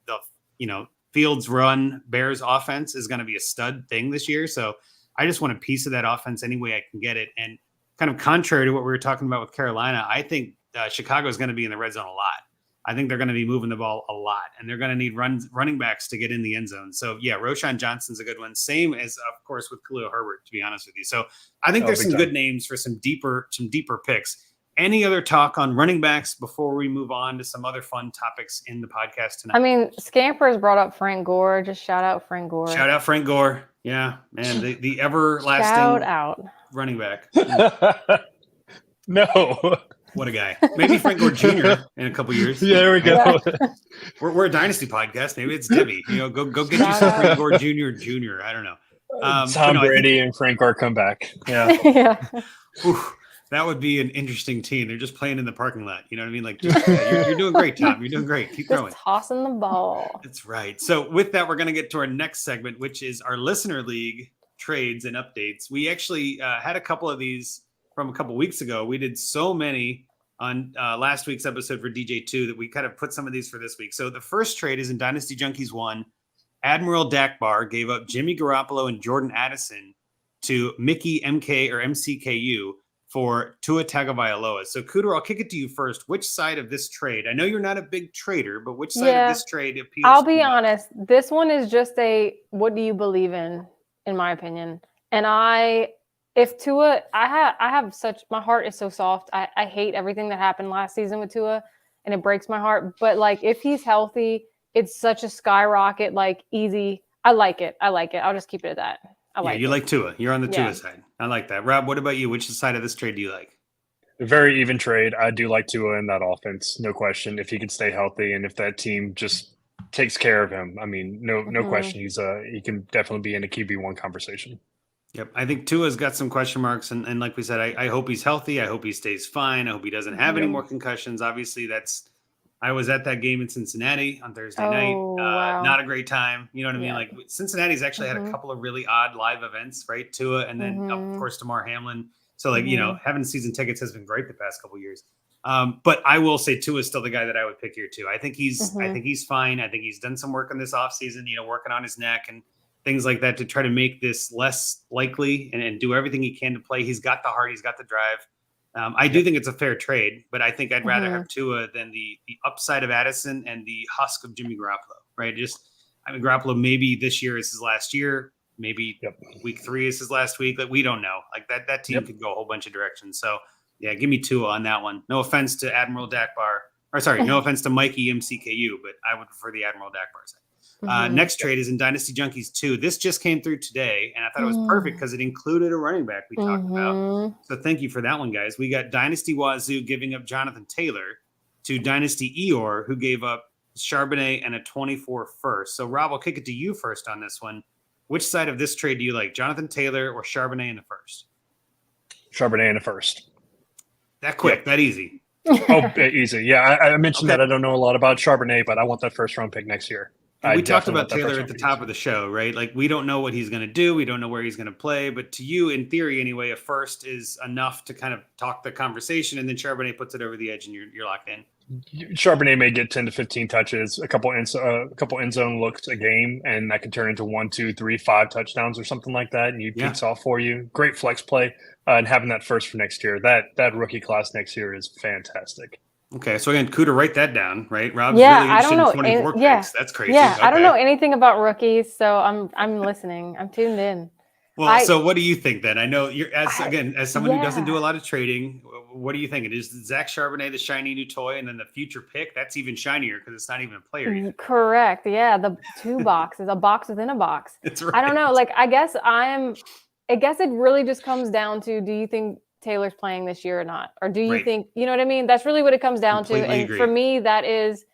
Fields run Bears offense is going to be a stud thing this year. So I just want a piece of that offense any way I can get it. And kind of contrary to what we were talking about with Carolina, I think Chicago is going to be in the red zone a lot. I think they're going to be moving the ball a lot, and they're going to need running backs to get in the end zone. So yeah, Roshan Johnson's a good one. Same as of course with Khalil Herbert, to be honest with you. So I think there's some good names for some deeper picks. Any other talk on running backs before we move on to some other fun topics in the podcast tonight? I mean, Scampers brought up Frank Gore. Just shout out Frank Gore. Shout out Frank Gore. Yeah, man, the everlasting shout out running back. No. What a guy. Maybe Frank Gore Jr. in a couple years. Yeah, there we go. Yeah. We're a Dynasty podcast. Maybe it's Debbie. Go get you some Frank Gore Jr. I don't know. Tom Brady and Frank Gore come back. Yeah. Yeah. Whew, that would be an interesting team. They're just playing in the parking lot. You know what I mean? Like, you're doing great, Tom. You're doing great. Keep Just going. tossing the ball. That's right. So with that, we're going to get to our next segment, which is our listener league trades and updates. We actually had a couple of these from a couple weeks ago. We did so many on last week's episode for DJ2 that we kind of put some of these for this week. So the first trade is in Dynasty Junkies 1. Admiral Dakbar gave up Jimmy Garoppolo and Jordan Addison to Mickey MK or MCKU for Tua Tagovailoa. So Cooter, I'll kick it to you first. Which side of this trade? I know you're not a big trader, but which side of this trade appeals? I'll be honest. This one is just a what do you believe in my opinion. And if Tua, I have such, my heart is so soft. I hate everything that happened last season with Tua, and it breaks my heart. But like, if he's healthy, it's such a skyrocket, like easy. I like it. I'll just keep it at that. You like Tua. You're on the Tua side. I like that. Rob, what about you? Which side of this trade do you like? A very even trade. I do like Tua in that offense, no question. If he can stay healthy and if that team just takes care of him, I mean, no question. He can definitely be in a QB1 conversation. Yep. I think Tua's got some question marks. And like we said, I hope he's healthy. I hope he stays fine. I hope he doesn't have any more concussions. Obviously, I was at that game in Cincinnati on Thursday night. Wow. Not a great time. You know what I mean? Like Cincinnati's actually had a couple of really odd live events, right? Tua and then of course Damar Hamlin. So like, having season tickets has been great the past couple of years. But I will say Tua is still the guy that I would pick here too. I think he's fine. I think he's done some work in this offseason, working on his neck and things like that to try to make this less likely and do everything he can to play. He's got the heart. He's got the drive. I do think it's a fair trade, but I think I'd rather have Tua than the upside of Addison and the husk of Jimmy Garoppolo, right? Garoppolo, maybe this year is his last year. Maybe week 3 is his last week. Like, we don't know. Like that team could go a whole bunch of directions. So yeah, give me Tua on that one. No offense to Admiral Dakbar, or sorry, no offense to Mikey MCKU, but I would prefer the Admiral Dakbar side. Next trade is in Dynasty Junkies 2. This just came through today, and I thought it was perfect because it included a running back we talked about. So thank you for that one, guys. We got Dynasty Wazoo giving up Jonathan Taylor to Dynasty Eeyore, who gave up Charbonnet and a 24 first. So Rob, I'll kick it to you first on this one. Which side of this trade do you like, Jonathan Taylor or Charbonnet in the first? Charbonnet in the first. That quick, that easy. Easy. Yeah, I mentioned that I don't know a lot about Charbonnet, but I want that first round pick next year. We talked about Taylor at the top of the show, right? Like, we don't know what he's going to do. We don't know where he's going to play. But to you, in theory anyway, a first is enough to kind of talk the conversation, and then Charbonnet puts it over the edge and you're locked in. Charbonnet may get 10 to 15 touches, a couple end zone looks a game, and that could turn into 1, 2, 3, 5 touchdowns or something like that, and he peaks off for you. Great flex play, and having that first for next year. That rookie class next year is fantastic. Okay, so again, Cooter, write that down, right? Rob's really interested in 24 picks. That's crazy. Yeah, okay. I don't know anything about rookies, so I'm listening. I'm tuned in. Well, so what do you think then? I know you're as someone who doesn't do a lot of trading. What do you think? Is Zach Charbonnet the shiny new toy, and then the future pick that's even shinier because it's not even a player yet? Correct. Yeah, the 2 boxes, a box within a box. That's right. I don't know. Like, I guess it really just comes down to: do you think Taylor's playing this year or not? Or do you think, you know what I mean? That's really what it comes down to. And for me, that is,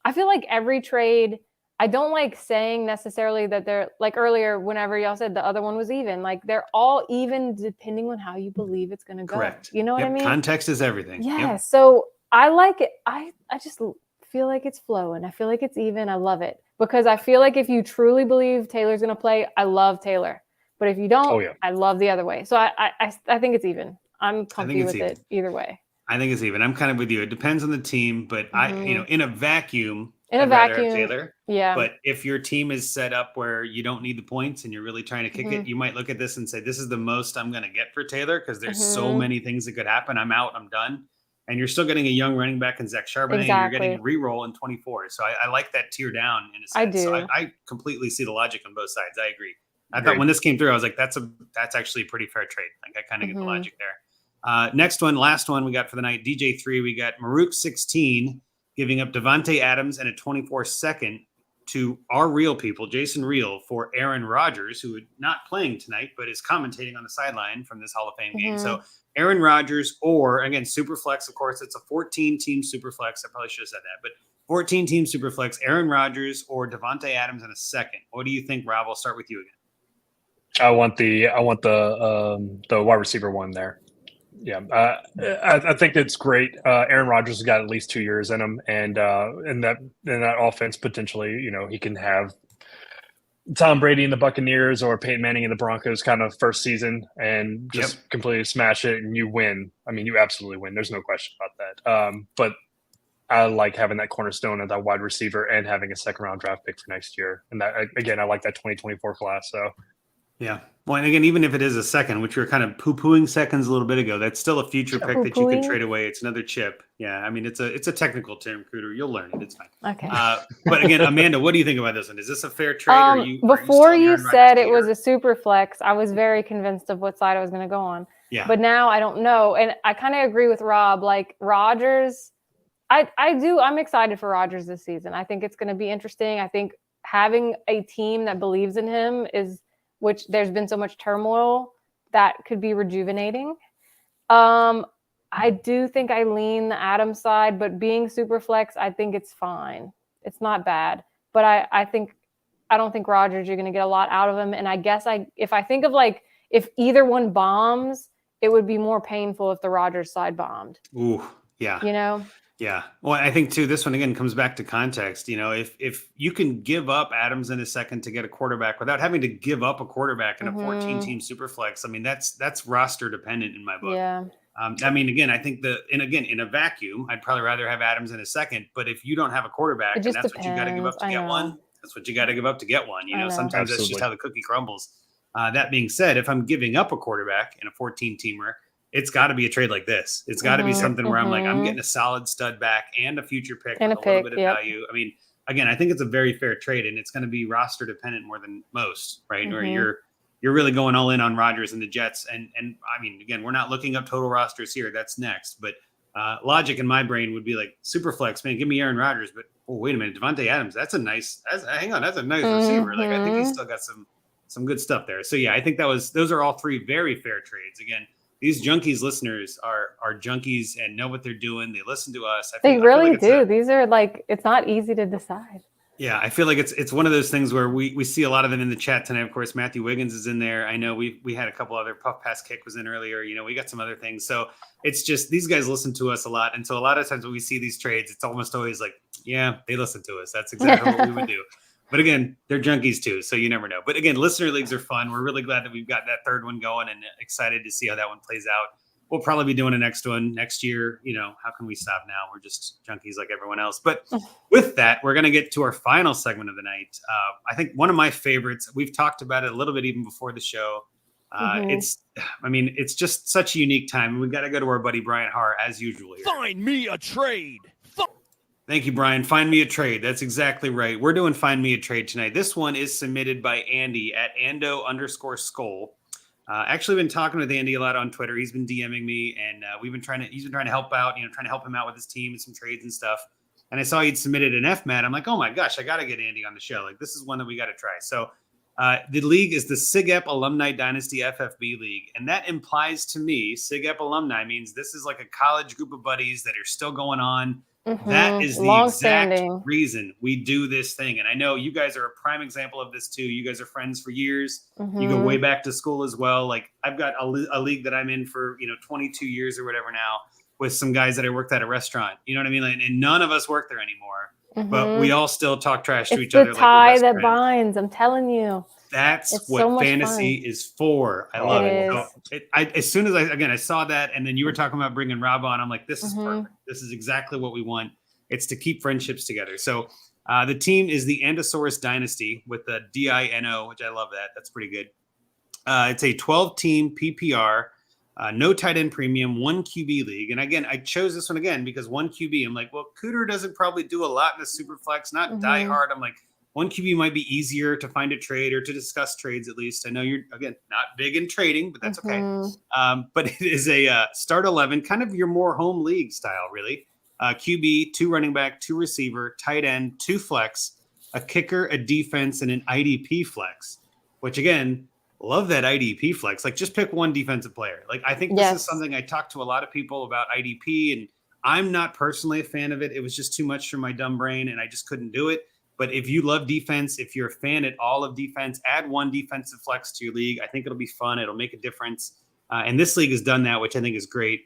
I feel like every trade, I don't like saying necessarily that they're like earlier, whenever y'all said the other one was even, like they're all even depending on how you believe it's going to go. Correct. You know what I mean? Context is everything. Yeah. So I like it. I just feel like it's flowing. I feel like it's even. I love it because I feel like if you truly believe Taylor's going to play, I love Taylor. But if you don't, I love the other way. So I think it's even. I'm comfy with it either way. I think it's even. I'm kind of with you. It depends on the team, but in a vacuum, I'd rather have Taylor. Yeah. But if your team is set up where you don't need the points and you're really trying to kick it, you might look at this and say, this is the most I'm going to get for Taylor because there's so many things that could happen. I'm out. I'm done. and you're still getting a young running back in Zach Charbonnet, and you're getting a re-roll in 24. So I like that tier down in a sense. I do. So I completely see the logic on both sides. I agree. I thought when this came through, I was like, that's actually a pretty fair trade. Like I kind of get the logic there. Next one, last one we got for the night, DJ3. We got Maruk 16 giving up Devontae Adams and a 24 second to our real people, Jason Real, for Aaron Rodgers, who is not playing tonight, but is commentating on the sideline from this Hall of Fame game. So Aaron Rodgers, or again, Superflex, of course, it's a 14-team Superflex. I probably should have said that, but 14-team Superflex, Aaron Rodgers or Devontae Adams in a second. What do you think, Rob? I'll start with you again. I want the wide receiver one there. Yeah, I think it's great. Aaron Rodgers has got at least 2 years in him, and in that offense, potentially, he can have Tom Brady in the Buccaneers or Peyton Manning in the Broncos kind of first season and just completely smash it and you win. I mean, you absolutely win. There's no question about that. But I like having that cornerstone of that wide receiver and having a second round draft pick for next year. And that, again, I like that 2024 class. So. Yeah. Well, and again, even if it is a second, which we were kind of poo-pooing seconds a little bit ago, that's still a future pick that you can trade away. It's another chip. Yeah. I mean, it's a technical term, Cooter. You'll learn it. It's fine. Okay. But again, Amanda, what do you think about this one? Is this a fair trade? Before you said it was a super flex, I was very convinced of what side I was going to go on. Yeah. But now I don't know. And I kind of agree with Rob. Like Rodgers, I'm excited for Rodgers this season. I think it's going to be interesting. I think having a team that believes in him which there's been so much turmoil, that could be rejuvenating. I do think I lean the Adams side, but being super flex, I think it's fine. It's not bad. But I don't think Rodgers, you're going to get a lot out of him. And I guess if I think of like, if either one bombs, it would be more painful if the Rodgers side bombed. Ooh, yeah. Yeah. Well, I think too, this one again comes back to context. If you can give up Adams in a second to get a quarterback without having to give up a quarterback in a 14-team super flex, I mean, that's roster dependent in my book. Yeah. I mean, again, I think in a vacuum, I'd probably rather have Adams in a second, but if you don't have a quarterback, and that's what you got to give up to get one, that's what you got to give up to get one. Sometimes that's just how the cookie crumbles. That being said, if I'm giving up a quarterback in a 14-teamer, it's got to be a trade like this. It's got to be something where I'm like, I'm getting a solid stud back and a future pick and with a little bit of value. I mean, again, I think it's a very fair trade, and it's going to be roster dependent more than most, right? Where you're really going all in on Rodgers and the Jets. And I mean, again, we're not looking up total rosters here. That's next. But logic in my brain would be like, super flex, man, give me Aaron Rodgers. But wait a minute, Devontae Adams, that's a nice receiver. Like I think he's still got some good stuff there. So yeah, I think those are all three very fair trades. Again, these Junkies listeners are junkies and know what they're doing. They listen to us. They really do. These are like, it's not easy to decide. Yeah, I feel like it's one of those things where we see a lot of them in the chat tonight. Of course, Matthew Wiggins is in there. I know we had a couple other Puff Pass Kick was in earlier. We got some other things. So it's just these guys listen to us a lot. And so a lot of times when we see these trades, it's almost always like, yeah, they listen to us. That's exactly what we would do. But again, they're junkies too, so you never know. But again, listener leagues are fun. We're really glad that we've got that third one going and excited to see how that one plays out. We'll probably be doing a next one next year. How can we stop now? We're just junkies like everyone else. But with that, we're going to get to our final segment of the night. I think one of my favorites, we've talked about it a little bit even before the show. It's just such a unique time. We've got to go to our buddy Brian Haar as usual here. Find me a trade. Thank you, Brian. Find me a trade. That's exactly right. We're doing Find Me a Trade tonight. This one is submitted by Andy at Ando_Skull. Actually been talking with Andy a lot on Twitter. He's been DMing me, and he's been trying to help out, trying to help him out with his team and some trades and stuff. And I saw he'd submitted an FMAT. I'm like, oh my gosh, I got to get Andy on the show. Like, this is one that we got to try. So the league is the SIGEP Alumni Dynasty FFB League. And that implies to me, SIGEP alumni means this is like a college group of buddies that are still going on. That is the exact reason we do this thing. And I know you guys are a prime example of this too. You guys are friends for years. You go way back to school as well. Like I've got a league that I'm in for, 22 years or whatever now with some guys that I worked at a restaurant. You know what I mean? And none of us work there anymore, but we all still talk trash to each other. It's the tie that binds. I'm telling you. That's what fantasy is for. I love it. As soon as I saw that, and then you were talking about bringing Rob on, I'm like, this is perfect. This is exactly what we want. It's to keep friendships together. So the team is the Andosaurus Dynasty with the DINO, which I love that. That's pretty good. It's a 12-team PPR. no tight end premium, 1 QB league. And again, I chose this one again because 1 QB, I'm like, well, Cooter doesn't probably do a lot in the super flex, not die hard. I'm like, 1 QB might be easier to find a trade or to discuss trades at least. I know you're, again, not big in trading, but that's okay. But it is a start 11, kind of your more home league style, really. QB, 2 running back, 2 receiver, tight end, 2 flex, a kicker, a defense, and an IDP flex, which again, love that IDP flex. Like, just pick 1 defensive player. Like, I think this is something I talked to a lot of people about IDP, and I'm not personally a fan of it. It was just too much for my dumb brain, and I just couldn't do it. But if you love defense, if you're a fan at all of defense, add 1 defensive flex to your league. I think it'll be fun. It'll make a difference. And this league has done that, which I think is great.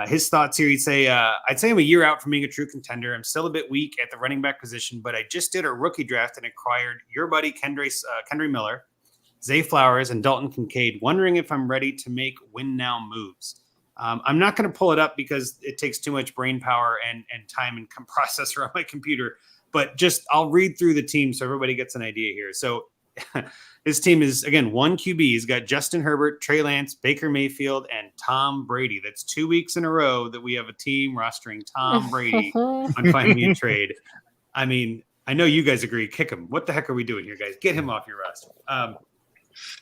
His thoughts here, I'd say I'm a year out from being a true contender. I'm still a bit weak at the running back position, but I just did a rookie draft and acquired your buddy Kendry Miller, Zay Flowers, and Dalton Kincaid, wondering if I'm ready to make win now moves. I'm not going to pull it up because it takes too much brain power and time and processor on my computer. But just I'll read through the team so everybody gets an idea here. So his team is, again, 1 QB. He's got Justin Herbert, Trey Lance, Baker Mayfield, and Tom Brady. That's 2 weeks in a row that we have a team rostering Tom Brady on Find Me a Trade. I mean, I know you guys agree. Kick him. What the heck are we doing here, guys? Get him off your roster.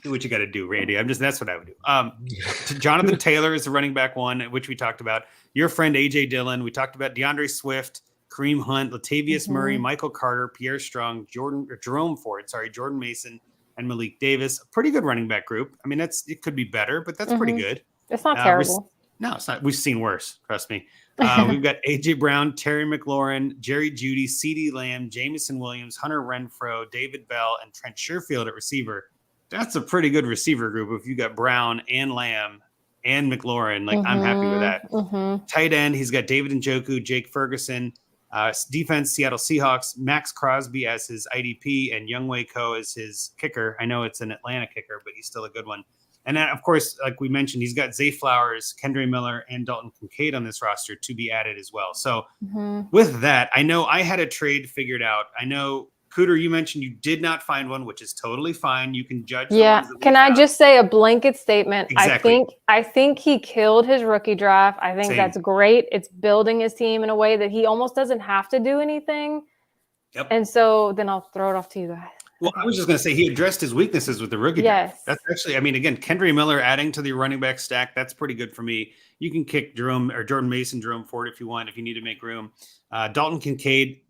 Do what you got to do, Randy. That's what I would do. Jonathan Taylor is the running back 1, which we talked about. Your friend AJ Dillon. We talked about DeAndre Swift, Kareem Hunt, Latavius Murray, Michael Carter, Pierre Strong, Jerome Ford, Jordan Mason, and Malik Davis. A pretty good running back group. I mean, it could be better, but that's pretty good. It's not terrible. No, it's not. We've seen worse. Trust me. We've got AJ Brown, Terry McLaurin, Jerry Jeudy, CeeDee Lamb, Jamison Williams, Hunter Renfrow, David Bell, and Trent Sherfield at receiver. That's a pretty good receiver group. If you got Brown and Lamb and McLaurin, I'm happy with that. Tight end, he's got David Njoku, Jake Ferguson. Defense, Seattle Seahawks, Max Crosby as his IDP, and Younghoe Koo as his kicker. I know it's an Atlanta kicker, but he's still a good one. And then, of course, like we mentioned, he's got Zay Flowers, Kendry Miller, and Dalton Kincaid on this roster to be added as well. So with that, I know I had a trade figured out. I know, Cooter, you mentioned you did not find one, which is totally fine. You can judge. Yeah. Can I just say a blanket statement? Exactly. I think he killed his rookie draft. I think Same. that's great. It's building his team in a way that he almost doesn't have to do anything. Yep. And so then I'll throw it off to you guys. Well, I was just going to say he addressed his weaknesses with the rookie draft. That's actually, I mean, again, Kendry Miller adding to the running back stack, that's pretty good for me. You can kick Jordan Mason, Jerome Ford if you want, if you need to make room. Dalton Kincaid,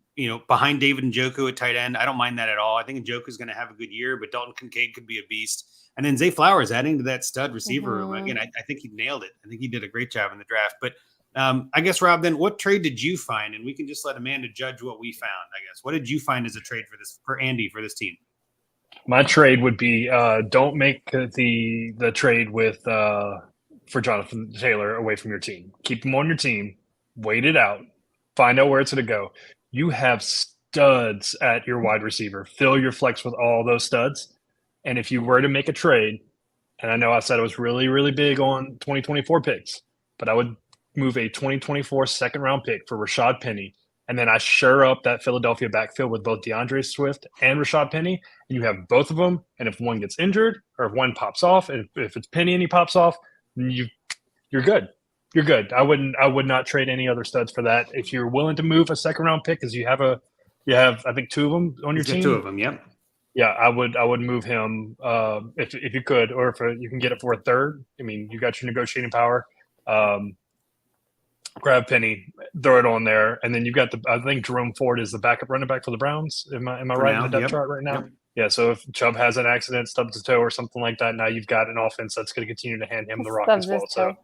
behind David Njoku at tight end. I don't mind that at all. I think Njoku is going to have a good year, but Dalton Kincaid could be a beast. And then Zay Flowers adding to that stud receiver room. Again, I think he nailed it. I think he did a great job in the draft. But I guess, Rob, then what trade did you find? And we can just let Amanda judge what we found, I guess. What did you find as a trade for Andy for this team? My trade would be don't make the trade with for Jonathan Taylor away from your team. Keep him on your team. Wait it out. Find out where it's going to go. You have studs at your wide receiver. Fill your flex with all those studs. And if you were to make a trade, and I know I said I was really, really big on 2024 picks, but I would move a 2024 second-round pick for Rashad Penny, and then I shore up that Philadelphia backfield with both DeAndre Swift and Rashad Penny, and you have both of them. And if one gets injured or if one pops off, and if it's Penny and he pops off, you're good. You're good. I would not trade any other studs for that. If you're willing to move a second round pick, because you have I think 2 of them on your team. 2 of them, yeah. Yeah, I would move him if you could, or if you can get it for a third. I mean, you got your negotiating power. Grab Penny, throw it on there, and then you got I think Jerome Ford is the backup running back for the Browns. Am I right in the depth chart right now? Yep. Yeah, so if Chubb has an accident, stubs his toe or something like that, now you've got an offense that's going to continue to hand him the rock as well. So.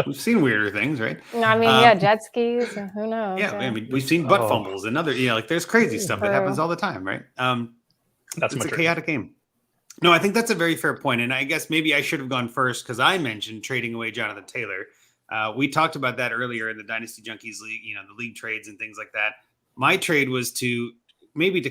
We've seen weirder things, right? No, I mean, jet skis. Who knows? Yeah, I mean, we've seen butt fumbles and other, there's crazy stuff that happens all the time, right? It's a chaotic game. No, I think that's a very fair point, and I guess maybe I should have gone first because I mentioned trading away Jonathan Taylor. We talked about that earlier in the Dynasty Junkies League, the league trades and things like that. My trade was to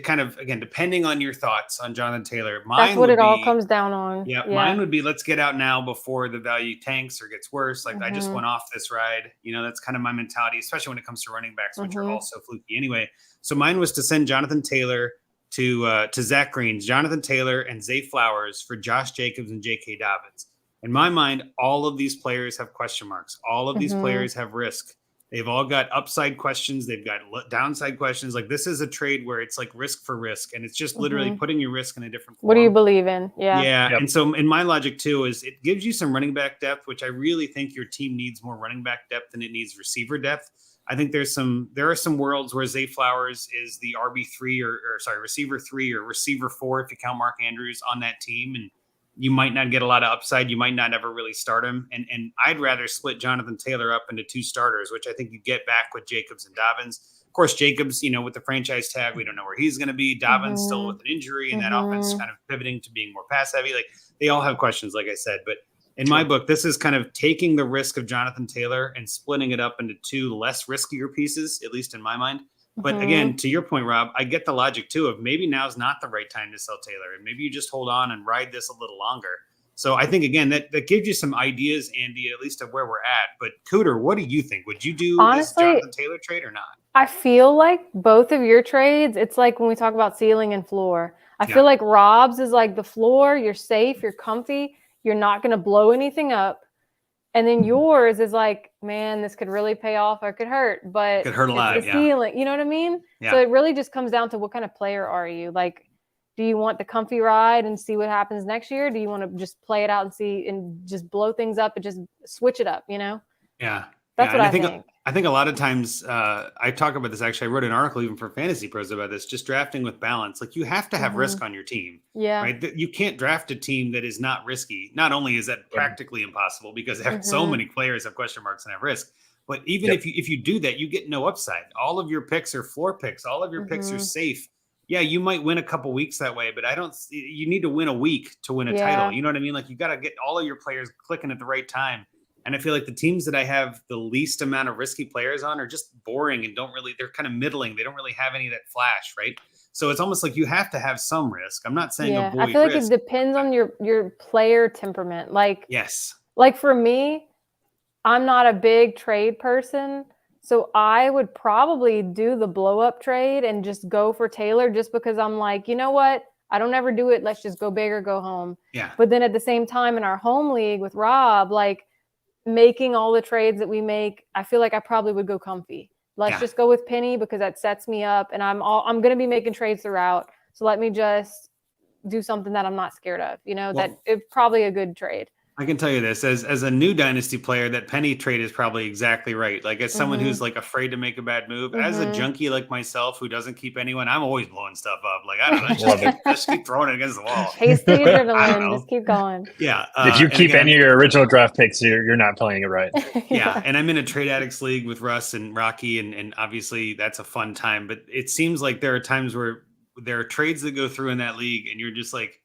kind of, again, depending on your thoughts on Jonathan Taylor. That's what it all comes down on. Yeah, mine would be let's get out now before the value tanks or gets worse. Like I just went off this ride. That's kind of my mentality, especially when it comes to running backs, which are also fluky anyway. So mine was to send Jonathan Taylor to Zach Green, Jonathan Taylor, and Zay Flowers for Josh Jacobs and J.K. Dobbins. In my mind, all of these players have question marks. All of these players have risk. They've all got upside questions. They've got downside questions. Like this is a trade where it's like risk for risk. And it's just literally putting your risk in a different form. What do you believe in? Yeah. Yeah. Yep. And so in my logic too, is it gives you some running back depth, which I really think your team needs more running back depth than it needs receiver depth. I think there are some worlds where Zay Flowers is the RB3 receiver 3 or receiver 4, if you count Mark Andrews on that team. And you might not get a lot of upside. You might not ever really start him. And I'd rather split Jonathan Taylor up into 2 starters, which I think you get back with Jacobs and Dobbins. Of course, Jacobs, with the franchise tag, we don't know where he's going to be. Dobbins still with an injury, and that offense kind of pivoting to being more pass heavy. Like they all have questions, like I said. But in my book, this is kind of taking the risk of Jonathan Taylor and splitting it up into 2 less riskier pieces, at least in my mind. But again, to your point, Rob, I get the logic too of maybe now's not the right time to sell Taylor, and maybe you just hold on and ride this a little longer. So I think, again, that gives you some ideas, Andy, at least of where we're at. But Cooter, what do you think? Would you do this Jonathan Taylor trade or not? I feel like both of your trades, it's like when we talk about ceiling and floor. I feel like Rob's is like the floor. You're safe. You're comfy. You're not going to blow anything up. And then yours is like, man, this could really pay off or it could hurt, but it could hurt a lot. It's ceiling. You know what I mean? Yeah. So it really just comes down to what kind of player are you? Like, do you want the comfy ride and see what happens next year? Do you want to just play it out and see and just blow things up and just switch it up, Yeah. That's what I think. I think a lot of times I talk about this. Actually, I wrote an article even for Fantasy Pros about this, just drafting with balance. Like you have to have risk on your team. Yeah. Right. You can't draft a team that is not risky. Not only is that practically impossible because so many players have question marks and have risk, but even if you do that, you get no upside. All of your picks are floor picks. All of your picks are safe. Yeah, you might win a couple weeks that way, but you need to win a week to win a title. You know what I mean? Like you got to get all of your players clicking at the right time. And I feel like the teams that I have the least amount of risky players on are just boring and they're kind of middling. They don't really have any of that flash, right? So it's almost like you have to have some risk. I'm not saying avoid risk. I feel like it depends on your player temperament. Like, yes. Like for me, I'm not a big trade person. So I would probably do the blow up trade and just go for Taylor just because I'm like, you know what? I don't ever do it. Let's just go big or go home. Yeah. But then at the same time in our home league with Rob, like, making all the trades that we make, I feel like I probably would go comfy. Let's just go with Penny because that sets me up, and I'm going to be making trades throughout. So let me just do something that I'm not scared of. That it's probably a good trade. I can tell you this as a new Dynasty player, that Penny trade is probably exactly right. Like as someone who's like afraid to make a bad move, as a junkie like myself who doesn't keep anyone, I'm always blowing stuff up. Like I don't know, just keep throwing it against the wall. Chase the adrenaline, just keep going. Yeah. If you keep any of your original draft picks, you're not playing it right. Yeah, and I'm in a trade addicts league with Russ and Rocky, and obviously that's a fun time. But it seems like there are times where there are trades that go through in that league, and you're just like,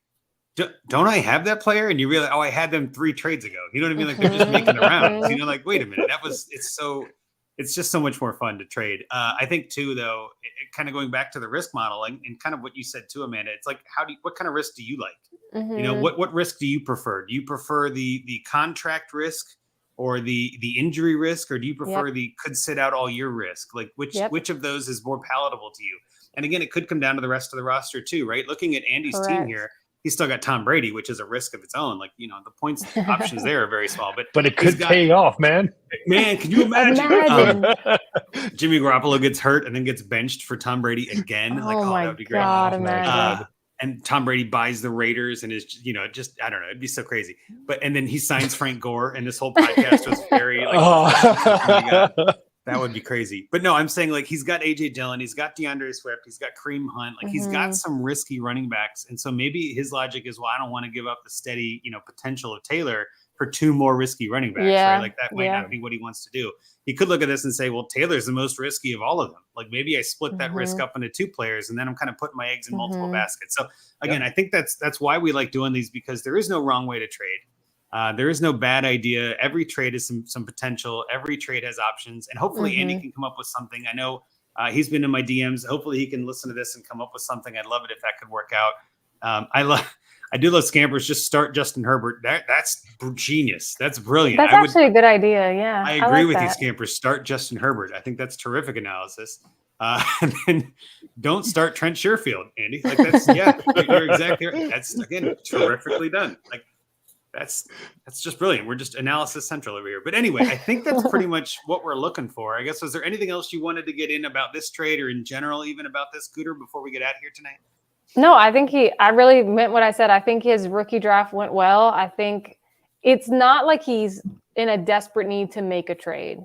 don't I have that player? And you realize, I had them 3 trades ago. You know what I mean? Like they're just making the rounds. Like, wait a minute, it's just so much more fun to trade. I think too, though, it kind of going back to the risk model and kind of what you said too, Amanda. It's like, what kind of risk do you like? What risk do you prefer? Do you prefer the contract risk or the injury risk, or do you prefer the could sit out all year risk? Like which of those is more palatable to you? And again, it could come down to the rest of the roster too, right? Looking at Andy's team here. He's still got Tom Brady, which is a risk of its own. Like, the points options there are very small, but it could pay off, man. Man, can you imagine? Jimmy Garoppolo gets hurt and then gets benched for Tom Brady again. That would be great. Imagine. And Tom Brady buys the Raiders and is, just, I don't know. It'd be so crazy. And then he signs Frank Gore, and this whole podcast was very oh my God. That would be crazy. But no, I'm saying like he's got AJ Dillon, he's got DeAndre Swift, he's got Kareem Hunt, like he's got some risky running backs. And so maybe his logic is, well, I don't want to give up the steady, potential of Taylor for 2 more risky running backs. Right? Like that might not be what he wants to do. He could look at this and say, well, Taylor's the most risky of all of them. Like maybe I split that risk up into 2 players, and then I'm kind of putting my eggs in multiple baskets. So again, I think that's why we like doing these, because there is no wrong way to trade. There is no bad idea. Every trade has some potential. Every trade has options. And hopefully Andy can come up with something. I know he's been in my DMs. Hopefully he can listen to this and come up with something. I'd love it if that could work out. I do love Scampers. Just start Justin Herbert. That's genius. That's brilliant. That's actually a good idea. Yeah. I agree with you, Scampers. Start Justin Herbert. I think that's terrific analysis. And then don't start Trent Sherfield, Andy. Like that's, you're exactly right. That's, again, terrifically done. Like, That's just brilliant. We're just analysis central over here. But anyway, I think that's pretty much what we're looking for. I guess, was there anything else you wanted to get in about this trade or in general, even about this Cooter, before we get out of here tonight? No, I think I really meant what I said. I think his rookie draft went well. I think it's not like he's in a desperate need to make a trade.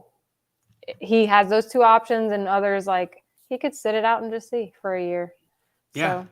He has those two options, and others, like, he could sit it out and just see for a year. Yeah. So.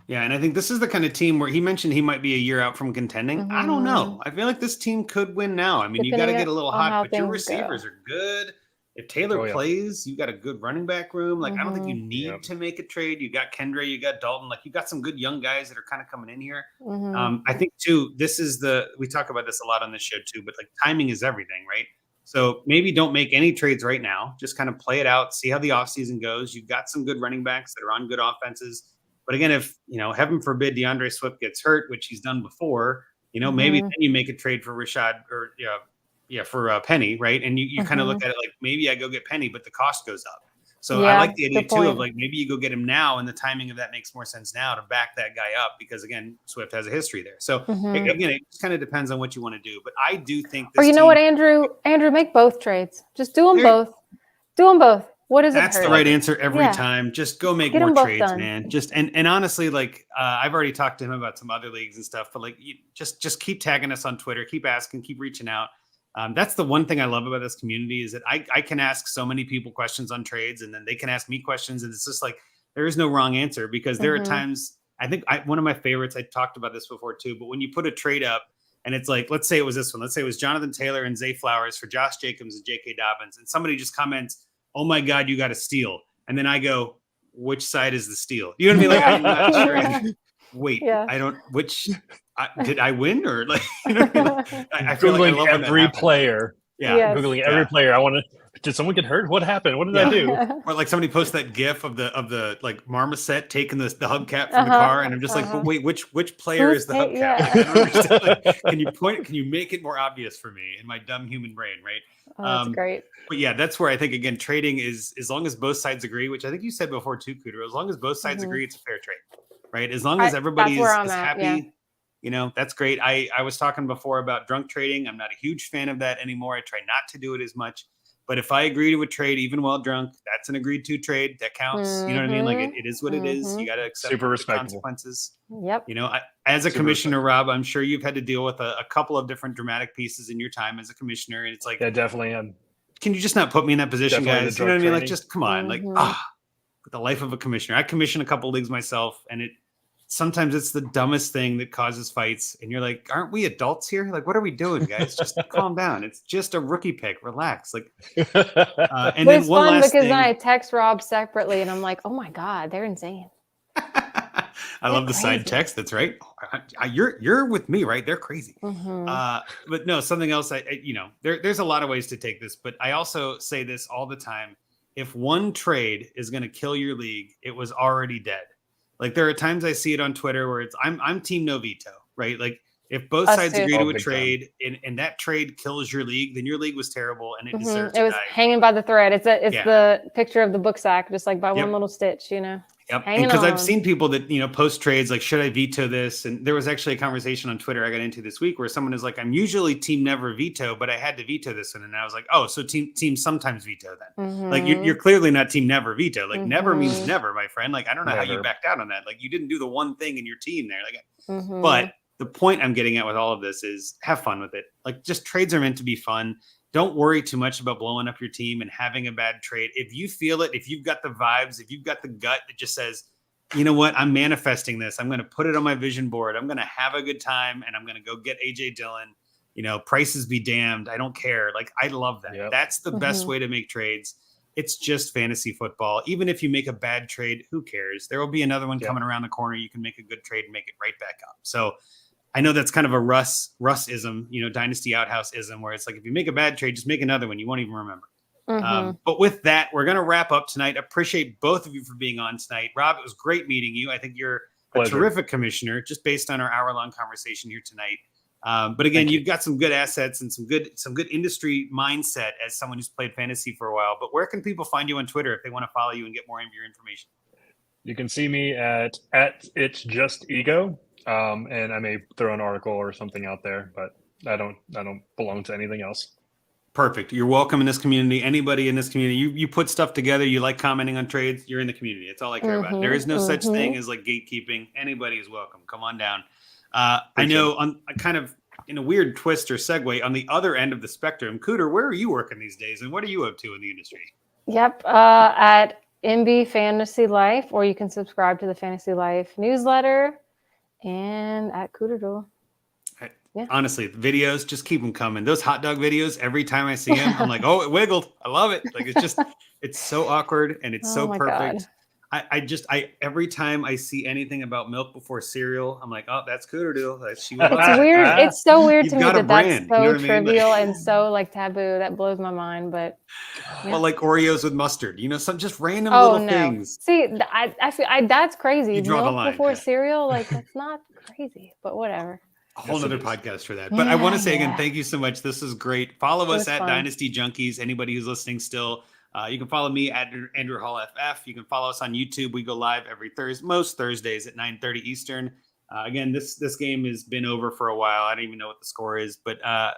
Yeah, and I think this is the kind of team where he mentioned he might be a year out from contending. Mm-hmm. I don't know. I feel like this team could win now. I mean, you got to get a little hot, but your receivers are good. If Taylor plays, you got a good running back room. Like, I don't think you need to make a trade. You got Kendra, you got Dalton. Like, you got some good young guys that are kind of coming in here. I think, too, this is we talk about this a lot on this show, too, but, like, timing is everything, right? So maybe don't make any trades right now. Just kind of play it out, see how the offseason goes. You've got some good running backs that are on good offenses. But again, if, heaven forbid DeAndre Swift gets hurt, which he's done before, maybe then you make a trade for Rashad or for Penny, right? And you kind of look at it like, maybe I go get Penny, but the cost goes up. So I like the idea too of, like, maybe you go get him now, and the timing of that makes more sense now to back that guy up, because again, Swift has a history there. So again, it just kind of depends on what you want to do. But I do think this know what, Andrew, make both trades. Just do them both. Do them both. What is it? That's the right answer every time. Just go make more trades, done. Man. Just and honestly, like, I've already talked to him about some other leagues and stuff, but like, just keep tagging us on Twitter, keep asking, keep reaching out. That's the one thing I love about this community, is that I can ask so many people questions on trades, and then they can ask me questions, and it's just like, there is no wrong answer, because there are times, I think one of my favorites, I talked about this before too, but when you put a trade up and it's like, let's say it was this one, let's say it was Jonathan Taylor and Zay Flowers for Josh Jacobs and J.K. Dobbins, and somebody just comments, "Oh my God, you got a steal." And then I go, which side is the steal? You know what I mean? Like, I'm not sure. Wait, I don't, did I win, or like, I feel Googling like every player. Yeah. Googling every player. I want to, did someone get hurt? What happened? What did I do? Or like somebody posts that GIF of the like marmoset taking the hubcap from the car, and I'm just like, but wait, which player is the hubcap? Yeah. I don't understand. Like, can you make it more obvious for me in my dumb human brain, right? That's great. But yeah, that's where I think, again, trading is, as long as both sides agree, which I think you said before too, Cooter, as long as both sides agree, it's a fair trade, right? As long as everybody is happy, that's great. I was talking before about drunk trading. I'm not a huge fan of that anymore. I try not to do it as much. But if I agree to a trade, even while drunk, that's an agreed to trade. That counts. You know what I mean? Like, it is what it is. You got to accept the consequences. Yep. As a commissioner, Rob, I'm sure you've had to deal with a couple of different dramatic pieces in your time as a commissioner. And it's like, yeah, definitely. Can you just not put me in that position, Definitely guys? You know what I mean? Like, just come on. Like, the life of a commissioner. I commission a couple leagues myself, and sometimes it's the dumbest thing that causes fights. And you're like, aren't we adults here? Like, what are we doing, guys? Just calm down. It's just a rookie pick. Relax. Like, and then it's one fun last because thing. then I text Rob separately, and I'm like, oh my God, they're insane. I love the side text. That's right. You're with me, right? They're crazy. But no, something else. There's a lot of ways to take this, but I also say this all the time. If one trade is going to kill your league, it was already dead. Like, there are times I see it on Twitter where I'm team no veto, right? Like, if both sides agree to a trade and that trade kills your league, then your league was terrible and it deserves to die. It was hanging by the thread. It's the picture of the book sack, just like by one little stitch, Yep. Because I've seen people that, post trades like, should I veto this? And there was actually a conversation on Twitter I got into this week where someone is like, I'm usually team never veto, but I had to veto this one. And I was like, oh, so team sometimes veto then. Like, you're clearly not team never veto. Like, never means never, my friend. Like, I don't know how you backed out on that. Like, you didn't do the one thing in your team there. Like, but the point I'm getting at with all of this is have fun with it. Like, just trades are meant to be fun. Don't worry too much about blowing up your team and having a bad trade. If you feel it, if you've got the vibes, if you've got the gut that just says, you know what, I'm manifesting this. I'm going to put it on my vision board. I'm going to have a good time, and I'm going to go get AJ Dillon. Prices be damned. I don't care. Like, I love that. Yep. That's the best way to make trades. It's just fantasy football. Even if you make a bad trade, who cares? There will be another one coming around the corner. You can make a good trade and make it right back up. So I know that's kind of a Russ-ism, Dynasty Outhouse-ism, where it's like, if you make a bad trade, just make another one. You won't even remember. But with that, we're going to wrap up tonight. Appreciate both of you for being on tonight. Rob, it was great meeting you. I think you're a terrific commissioner, just based on our hour-long conversation here tonight. But again, you've got some good assets and some good industry mindset as someone who's played fantasy for a while. But where can people find you on Twitter if they want to follow you and get more of your information? You can see me at It's Just Ego. And I may throw an article or something out there, but I don't belong to anything else. Perfect. You're welcome in this community. Anybody in this community, you put stuff together. You like commenting on trades. You're in the community. That's all I care about. There is no such thing as like gatekeeping. Anybody is welcome. Come on down. I know on kind of in a weird twist or segue on the other end of the spectrum, Cooter, where are you working these days, and what are you up to in the industry? Yep, at MB Fantasy Life, or you can subscribe to the Fantasy Life newsletter, and at Cooterdoodle. Yeah. Honestly, videos, just keep them coming. Those hot dog videos, every time I see them, I'm like, oh, it wiggled. I love it. Like, it's so awkward and it's so perfect. I every time I see anything about milk before cereal, I'm like, oh, that's Cooterdoodle. It's weird. It's so weird to me that that's so you know trivial and so like taboo. That blows my mind. But well, like Oreos with mustard, some just random little things. See, I feel that's crazy. You draw the line before cereal, like that's not crazy, but whatever. A whole nother podcast for that. But I want to say again, thank you so much. This is great. Follow us at Dynasty Junkies. Anybody who's listening still, you can follow me at Andrew Hall FF. You can follow us on YouTube. We go live every most Thursdays at 9:30 Eastern. Again, this game has been over for a while. I don't even know what the score is, but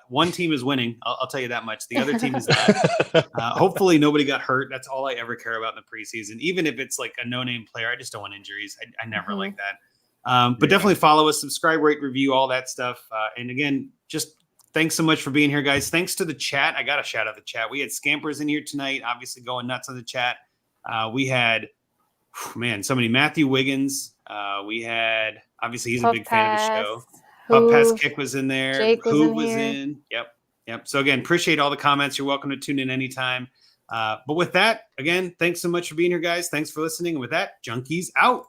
one team is winning. I'll tell you that much. The other team is not. Hopefully nobody got hurt. That's all I ever care about in the preseason. Even if it's like a no-name player, I just don't want injuries. I never like that. But definitely follow us, subscribe, rate, review, all that stuff. And again, just thanks so much for being here, guys. Thanks to the chat. I got to shout out the chat. We had Scampers in here tonight, obviously going nuts on the chat. We had, so many. Matthew Wiggins. We had, obviously, he's a big fan of the show. Pup Pass Kick was in there. Jake was in. Yep. So again, appreciate all the comments. You're welcome to tune in anytime. But with that, again, thanks so much for being here, guys. Thanks for listening. And with that, Junkies out.